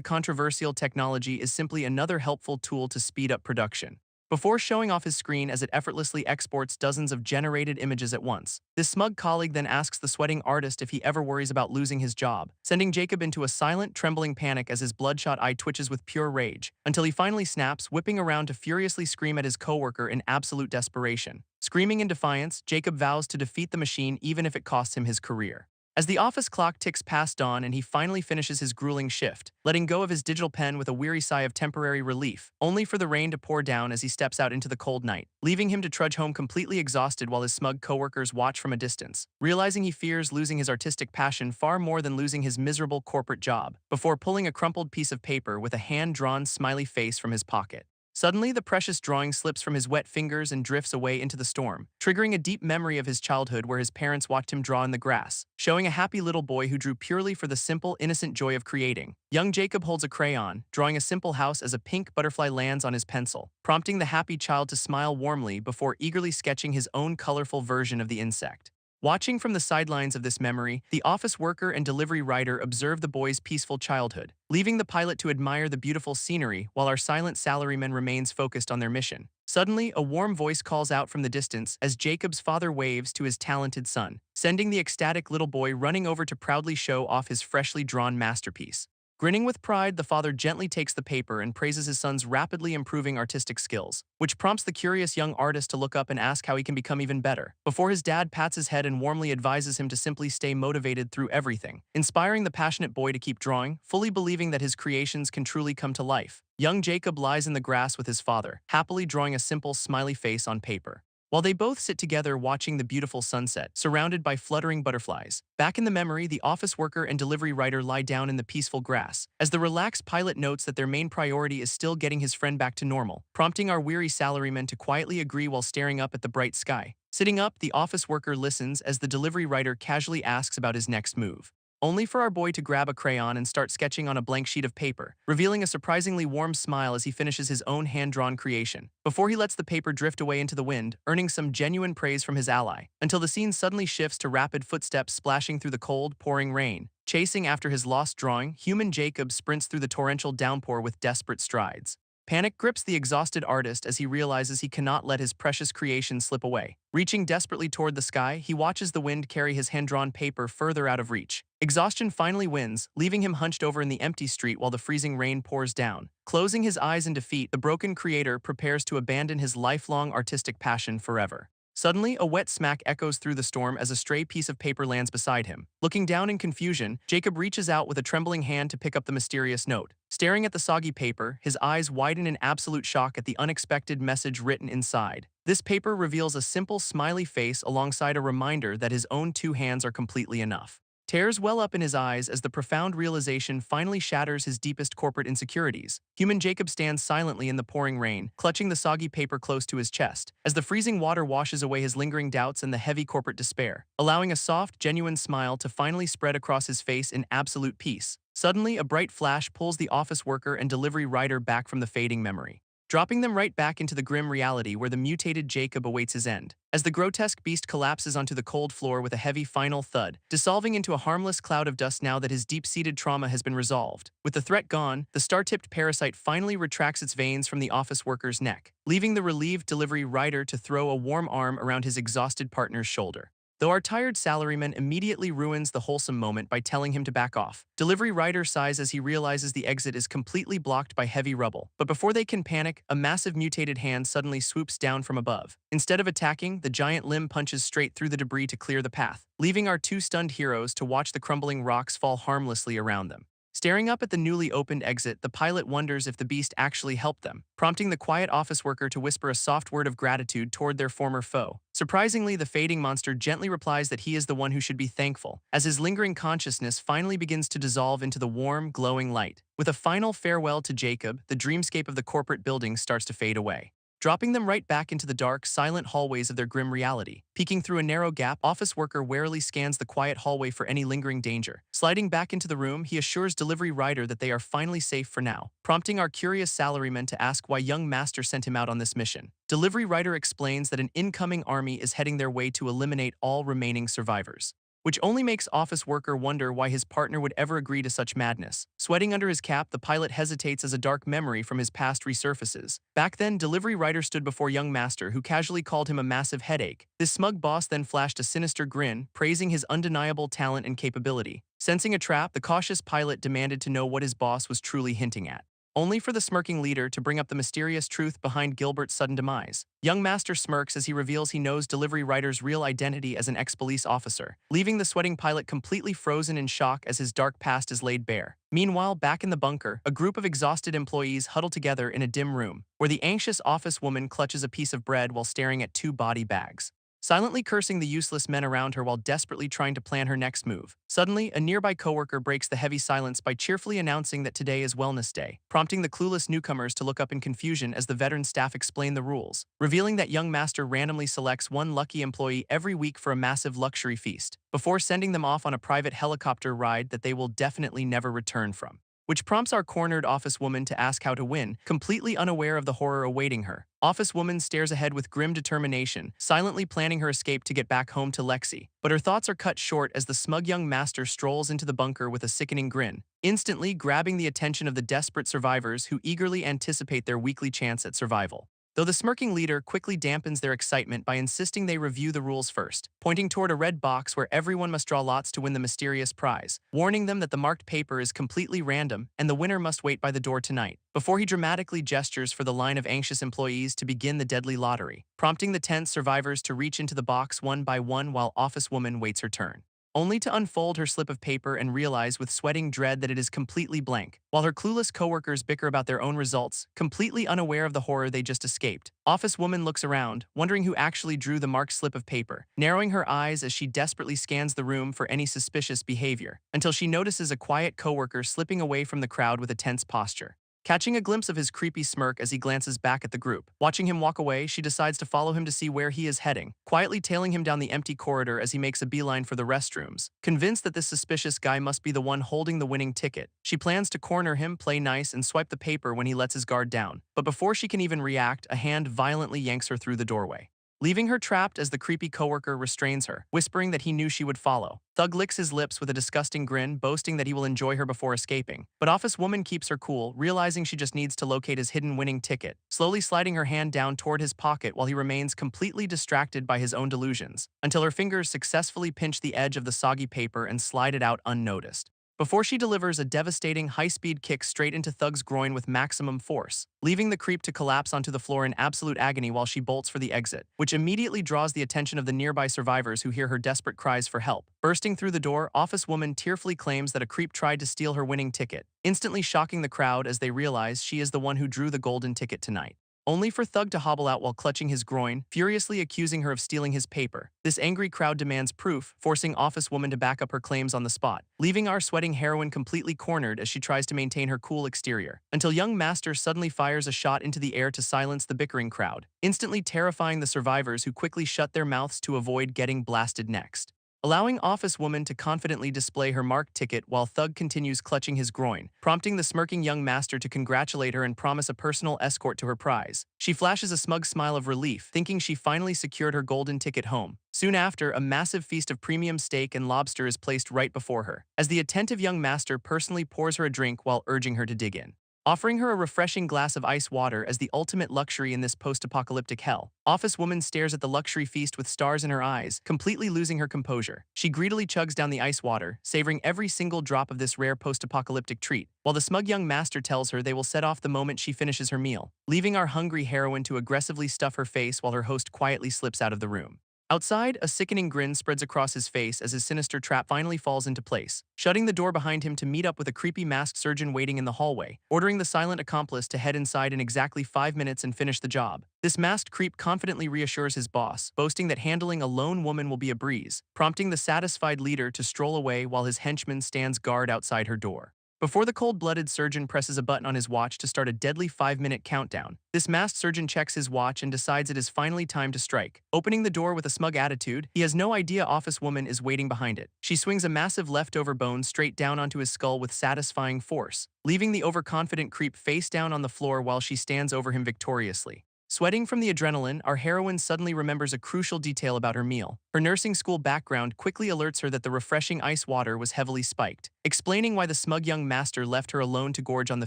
controversial technology is simply another helpful tool to speed up production, before showing off his screen as it effortlessly exports dozens of generated images at once. This smug colleague then asks the sweating artist if he ever worries about losing his job, sending Jacob into a silent, trembling panic as his bloodshot eye twitches with pure rage, until he finally snaps, whipping around to furiously scream at his coworker in absolute desperation. Screaming in defiance, Jacob vows to defeat the machine even if it costs him his career. As the office clock ticks past dawn and he finally finishes his grueling shift, letting go of his digital pen with a weary sigh of temporary relief, only for the rain to pour down as he steps out into the cold night, leaving him to trudge home completely exhausted while his smug coworkers watch from a distance, realizing he fears losing his artistic passion far more than losing his miserable corporate job, before pulling a crumpled piece of paper with a hand-drawn smiley face from his pocket. Suddenly, the precious drawing slips from his wet fingers and drifts away into the storm, triggering a deep memory of his childhood where his parents watched him draw in the grass, showing a happy little boy who drew purely for the simple, innocent joy of creating. Young Jacob holds a crayon, drawing a simple house as a pink butterfly lands on his pencil, prompting the happy child to smile warmly before eagerly sketching his own colorful version of the insect. Watching from the sidelines of this memory, the office worker and delivery rider observe the boy's peaceful childhood, leaving the pilot to admire the beautiful scenery while our silent salaryman remains focused on their mission. Suddenly, a warm voice calls out from the distance as Jacob's father waves to his talented son, sending the ecstatic little boy running over to proudly show off his freshly drawn masterpiece. Grinning with pride, the father gently takes the paper and praises his son's rapidly improving artistic skills, which prompts the curious young artist to look up and ask how he can become even better, before his dad pats his head and warmly advises him to simply stay motivated through everything, inspiring the passionate boy to keep drawing, fully believing that his creations can truly come to life. Young Jacob lies in the grass with his father, happily drawing a simple smiley face on paper. while they both sit together watching the beautiful sunset, surrounded by fluttering butterflies. Back in the memory, the office worker and delivery rider lie down in the peaceful grass, as the relaxed pilot notes that their main priority is still getting his friend back to normal, prompting our weary salaryman to quietly agree while staring up at the bright sky. Sitting up, the office worker listens as the delivery rider casually asks about his next move, only for our boy to grab a crayon and start sketching on a blank sheet of paper, revealing a surprisingly warm smile as he finishes his own hand-drawn creation, before he lets the paper drift away into the wind, earning some genuine praise from his ally, until the scene suddenly shifts to rapid footsteps splashing through the cold, pouring rain. Chasing after his lost drawing, human Jacob sprints through the torrential downpour with desperate strides. Panic grips the exhausted artist as he realizes he cannot let his precious creation slip away. Reaching desperately toward the sky, he watches the wind carry his hand-drawn paper further out of reach. Exhaustion finally wins, leaving him hunched over in the empty street while the freezing rain pours down. Closing his eyes in defeat, the broken creator prepares to abandon his lifelong artistic passion forever. Suddenly, a wet smack echoes through the storm as a stray piece of paper lands beside him. Looking down in confusion, Jacob reaches out with a trembling hand to pick up the mysterious note. Staring at the soggy paper, his eyes widen in absolute shock at the unexpected message written inside. This paper reveals a simple smiley face alongside a reminder that his own two hands are completely enough. Tears well up in his eyes as the profound realization finally shatters his deepest corporate insecurities. Human Jacob stands silently in the pouring rain, clutching the soggy paper close to his chest, as the freezing water washes away his lingering doubts and the heavy corporate despair, allowing a soft, genuine smile to finally spread across his face in absolute peace. Suddenly, a bright flash pulls the office worker and delivery rider back from the fading memory, dropping them right back into the grim reality where the mutated Jacob awaits his end. As the grotesque beast collapses onto the cold floor with a heavy final thud, dissolving into a harmless cloud of dust now that his deep-seated trauma has been resolved. With the threat gone, the star-tipped parasite finally retracts its veins from the office worker's neck, leaving the relieved delivery rider to throw a warm arm around his exhausted partner's shoulder. Though our tired salaryman immediately ruins the wholesome moment by telling him to back off, delivery rider sighs as he realizes the exit is completely blocked by heavy rubble. But before they can panic, a massive mutated hand suddenly swoops down from above. Instead of attacking, the giant limb punches straight through the debris to clear the path, leaving our two stunned heroes to watch the crumbling rocks fall harmlessly around them. Staring up at the newly opened exit, the pilot wonders if the beast actually helped them, prompting the quiet office worker to whisper a soft word of gratitude toward their former foe. Surprisingly, the fading monster gently replies that he is the one who should be thankful, as his lingering consciousness finally begins to dissolve into the warm, glowing light. With a final farewell to Jacob, the dreamscape of the corporate building starts to fade away, dropping them right back into the dark, silent hallways of their grim reality. Peeking through a narrow gap, office worker warily scans the quiet hallway for any lingering danger. Sliding back into the room, he assures delivery rider that they are finally safe for now, prompting our curious salaryman to ask why young master sent him out on this mission. Delivery rider explains that an incoming army is heading their way to eliminate all remaining survivors, which only makes office worker wonder why his partner would ever agree to such madness. Sweating under his cap, the pilot hesitates as a dark memory from his past resurfaces. Back then, delivery rider stood before young master, who casually called him a massive headache. This smug boss then flashed a sinister grin, praising his undeniable talent and capability. Sensing a trap, the cautious pilot demanded to know what his boss was truly hinting at, only for the smirking leader to bring up the mysterious truth behind Gilbert's sudden demise. Young master smirks as he reveals he knows delivery rider's real identity as an ex-police officer, leaving the sweating pilot completely frozen in shock as his dark past is laid bare. Meanwhile, back in the bunker, a group of exhausted employees huddle together in a dim room, where the anxious office woman clutches a piece of bread while staring at two body bags, silently cursing the useless men around her while desperately trying to plan her next move. Suddenly, a nearby coworker breaks the heavy silence by cheerfully announcing that today is Wellness Day, prompting the clueless newcomers to look up in confusion as the veteran staff explain the rules, revealing that young master randomly selects one lucky employee every week for a massive luxury feast, before sending them off on a private helicopter ride that they will definitely never return from, which prompts our cornered office woman to ask how to win, completely unaware of the horror awaiting her. Office woman stares ahead with grim determination, silently planning her escape to get back home to Lexi. But her thoughts are cut short as the smug young master strolls into the bunker with a sickening grin, instantly grabbing the attention of the desperate survivors who eagerly anticipate their weekly chance at survival. Though the smirking leader quickly dampens their excitement by insisting they review the rules first, pointing toward a red box where everyone must draw lots to win the mysterious prize, warning them that the marked paper is completely random and the winner must wait by the door tonight, before he dramatically gestures for the line of anxious employees to begin the deadly lottery, prompting the tense survivors to reach into the box one by one while office woman waits her turn. only to unfold her slip of paper and realize with sweating dread that it is completely blank. While her clueless coworkers bicker about their own results, completely unaware of the horror they just escaped, Office Woman looks around, wondering who actually drew the marked slip of paper, narrowing her eyes as she desperately scans the room for any suspicious behavior, until she notices a quiet coworker slipping away from the crowd with a tense posture. Catching a glimpse of his creepy smirk as he glances back at the group. Watching him walk away, she decides to follow him to see where he is heading, quietly tailing him down the empty corridor as he makes a beeline for the restrooms. Convinced that this suspicious guy must be the one holding the winning ticket, she plans to corner him, play nice, and swipe the paper when he lets his guard down. But before she can even react, a hand violently yanks her through the doorway, leaving her trapped as the creepy coworker restrains her, whispering that he knew she would follow. Thug licks his lips with a disgusting grin, boasting that he will enjoy her before escaping. But Office Woman keeps her cool, realizing she just needs to locate his hidden winning ticket, slowly sliding her hand down toward his pocket while he remains completely distracted by his own delusions, until her fingers successfully pinch the edge of the soggy paper and slide it out unnoticed, before she delivers a devastating high-speed kick straight into Thug's groin with maximum force, leaving the creep to collapse onto the floor in absolute agony while she bolts for the exit, which immediately draws the attention of the nearby survivors who hear her desperate cries for help. Bursting through the door, Office Woman tearfully claims that a creep tried to steal her winning ticket, instantly shocking the crowd as they realize she is the one who drew the golden ticket tonight, only for Thug to hobble out while clutching his groin, furiously accusing her of stealing his paper. This angry crowd demands proof, forcing Office Woman to back up her claims on the spot, leaving our sweating heroine completely cornered as she tries to maintain her cool exterior, until young Master suddenly fires a shot into the air to silence the bickering crowd, instantly terrifying the survivors who quickly shut their mouths to avoid getting blasted next, allowing Office Woman to confidently display her marked ticket while Thug continues clutching his groin, prompting the smirking young Master to congratulate her and promise a personal escort to her prize. She flashes a smug smile of relief, thinking she finally secured her golden ticket home. Soon after, a massive feast of premium steak and lobster is placed right before her, as the attentive young Master personally pours her a drink while urging her to dig in, offering her a refreshing glass of ice water as the ultimate luxury in this post-apocalyptic hell. Office Woman stares at the luxury feast with stars in her eyes, completely losing her composure. She greedily chugs down the ice water, savoring every single drop of this rare post-apocalyptic treat, while the smug young Master tells her they will set off the moment she finishes her meal, leaving our hungry heroine to aggressively stuff her face while her host quietly slips out of the room. Outside, a sickening grin spreads across his face as his sinister trap finally falls into place, shutting the door behind him to meet up with a creepy masked surgeon waiting in the hallway, ordering the silent accomplice to head inside in exactly 5 minutes and finish the job. This masked creep confidently reassures his boss, boasting that handling a lone woman will be a breeze, prompting the satisfied leader to stroll away while his henchman stands guard outside her door. Before the cold-blooded surgeon presses a button on his watch to start a deadly 5-minute countdown, this masked surgeon checks his watch and decides it is finally time to strike. Opening the door with a smug attitude, he has no idea Office Woman is waiting behind it. She swings a massive leftover bone straight down onto his skull with satisfying force, leaving the overconfident creep face down on the floor while she stands over him victoriously. Sweating from the adrenaline, our heroine suddenly remembers a crucial detail about her meal. Her nursing school background quickly alerts her that the refreshing ice water was heavily spiked, explaining why the smug young Master left her alone to gorge on the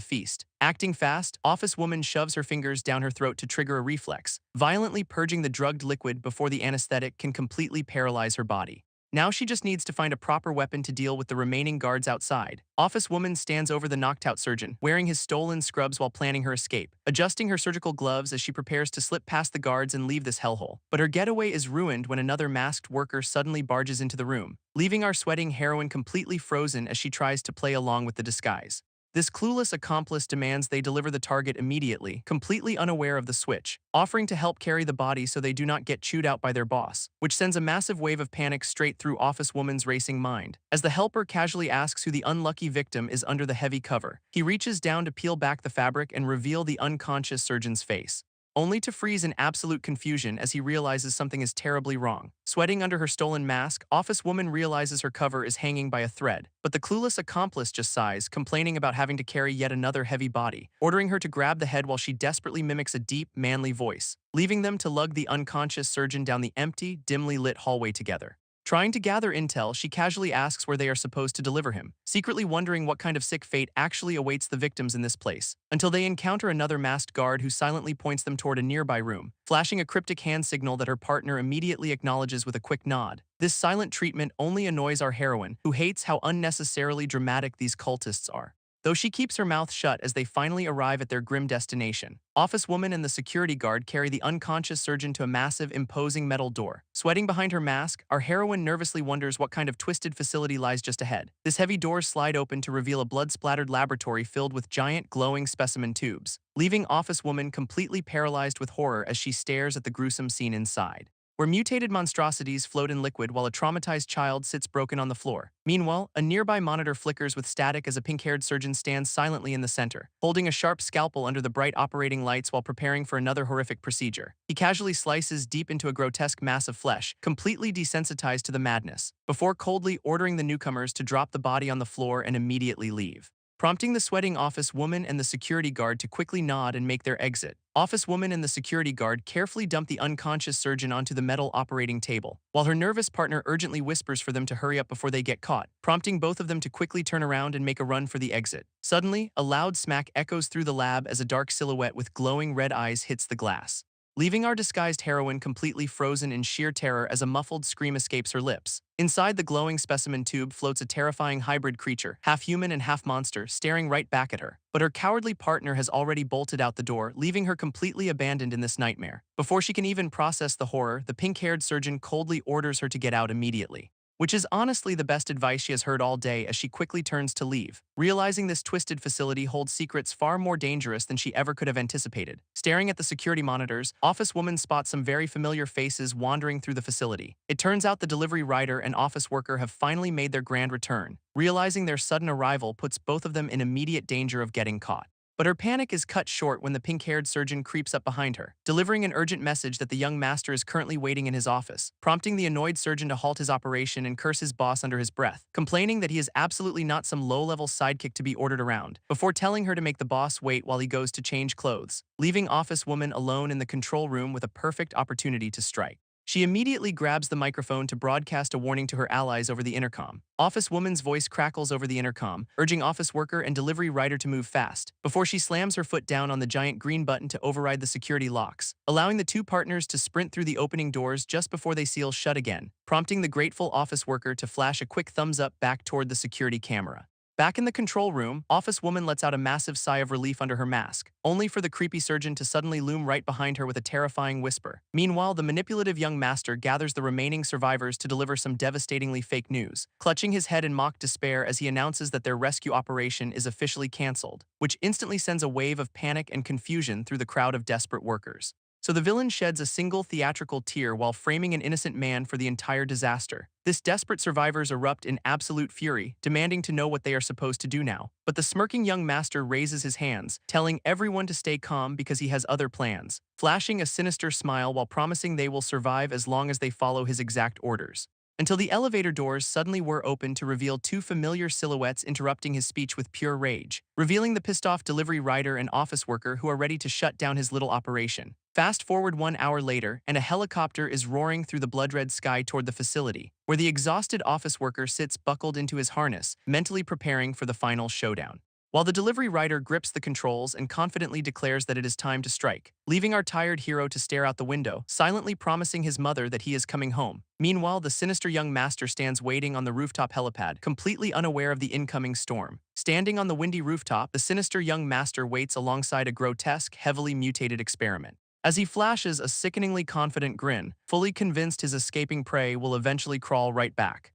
feast. Acting fast, Office Woman shoves her fingers down her throat to trigger a reflex, violently purging the drugged liquid before the anesthetic can completely paralyze her body. Now she just needs to find a proper weapon to deal with the remaining guards outside. Office Woman stands over the knocked-out surgeon, wearing his stolen scrubs while planning her escape, adjusting her surgical gloves as she prepares to slip past the guards and leave this hellhole. But her getaway is ruined when another masked worker suddenly barges into the room, leaving our sweating heroine completely frozen as she tries to play along with the disguise. This clueless accomplice demands they deliver the target immediately, completely unaware of the switch, offering to help carry the body so they do not get chewed out by their boss, which sends a massive wave of panic straight through Office Woman's racing mind. As the helper casually asks who the unlucky victim is under the heavy cover, he reaches down to peel back the fabric and reveal the unconscious surgeon's face, only to freeze in absolute confusion as he realizes something is terribly wrong. Sweating under her stolen mask, Office Woman realizes her cover is hanging by a thread, but the clueless accomplice just sighs, complaining about having to carry yet another heavy body, ordering her to grab the head while she desperately mimics a deep, manly voice, leaving them to lug the unconscious surgeon down the empty, dimly lit hallway together. Trying to gather intel, she casually asks where they are supposed to deliver him, secretly wondering what kind of sick fate actually awaits the victims in this place, until they encounter another masked guard who silently points them toward a nearby room, flashing a cryptic hand signal that her partner immediately acknowledges with a quick nod. This silent treatment only annoys our heroine, who hates how unnecessarily dramatic these cultists are. though she keeps her mouth shut as they finally arrive at their grim destination. Office woman and the security guard carry the unconscious surgeon to a massive, imposing metal door. Sweating behind her mask, our heroine nervously wonders what kind of twisted facility lies just ahead. This heavy doors slide open to reveal a blood-splattered laboratory filled with giant, glowing specimen tubes, leaving Office woman completely paralyzed with horror as she stares at the gruesome scene inside, where mutated monstrosities float in liquid while a traumatized child sits broken on the floor. Meanwhile, a nearby monitor flickers with static as a pink-haired surgeon stands silently in the center, holding a sharp scalpel under the bright operating lights while preparing for another horrific procedure. He casually slices deep into a grotesque mass of flesh, completely desensitized to the madness, before coldly ordering the newcomers to drop the body on the floor and immediately leave, prompting the sweating office woman and the security guard to quickly nod and make their exit. Office woman and the security guard carefully dump the unconscious surgeon onto the metal operating table, while her nervous partner urgently whispers for them to hurry up before they get caught, prompting both of them to quickly turn around and make a run for the exit. Suddenly, a loud smack echoes through the lab as a dark silhouette with glowing red eyes hits the glass, leaving our disguised heroine completely frozen in sheer terror as a muffled scream escapes her lips. Inside the glowing specimen tube floats a terrifying hybrid creature, half human and half monster, staring right back at her. But her cowardly partner has already bolted out the door, leaving her completely abandoned in this nightmare. Before she can even process the horror, the pink-haired surgeon coldly orders her to get out immediately, which is honestly the best advice she has heard all day as she quickly turns to leave, realizing this twisted facility holds secrets far more dangerous than she ever could have anticipated. Staring at the security monitors, Office woman spots some very familiar faces wandering through the facility. It turns out the delivery rider and office worker have finally made their grand return. Realizing their sudden arrival puts both of them in immediate danger of getting caught. But her panic is cut short when the pink-haired surgeon creeps up behind her, delivering an urgent message that the young master is currently waiting in his office, prompting the annoyed surgeon to halt his operation and curse his boss under his breath, complaining that he is absolutely not some low-level sidekick to be ordered around, before telling her to make the boss wait while he goes to change clothes, leaving office woman alone in the control room with a perfect opportunity to strike. She immediately grabs the microphone to broadcast a warning to her allies over the intercom. Office woman's voice crackles over the intercom, urging office worker and delivery rider to move fast, before she slams her foot down on the giant green button to override the security locks, allowing the two partners to sprint through the opening doors just before they seal shut again, prompting the grateful office worker to flash a quick thumbs up back toward the security camera. Back in the control room, office woman lets out a massive sigh of relief under her mask, only for the creepy surgeon to suddenly loom right behind her with a terrifying whisper. Meanwhile, the manipulative young master gathers the remaining survivors to deliver some devastatingly fake news, clutching his head in mock despair as he announces that their rescue operation is officially cancelled, which instantly sends a wave of panic and confusion through the crowd of desperate workers. So the villain sheds a single theatrical tear while framing an innocent man for the entire disaster. This desperate survivors erupt in absolute fury, demanding to know what they are supposed to do now. But the smirking young master raises his hands, telling everyone to stay calm because he has other plans, flashing a sinister smile while promising they will survive as long as they follow his exact orders. Until the elevator doors suddenly were open to reveal two familiar silhouettes interrupting his speech with pure rage, revealing the pissed-off delivery rider and office worker who are ready to shut down his little operation. Fast forward 1 hour later, and a helicopter is roaring through the blood-red sky toward the facility, where the exhausted office worker sits buckled into his harness, mentally preparing for the final showdown, while the delivery rider grips the controls and confidently declares that it is time to strike, leaving our tired hero to stare out the window, silently promising his mother that he is coming home. Meanwhile, the sinister young master stands waiting on the rooftop helipad, completely unaware of the incoming storm. Standing on the windy rooftop, the sinister young master waits alongside a grotesque, heavily mutated experiment, as he flashes a sickeningly confident grin, fully convinced his escaping prey will eventually crawl right back.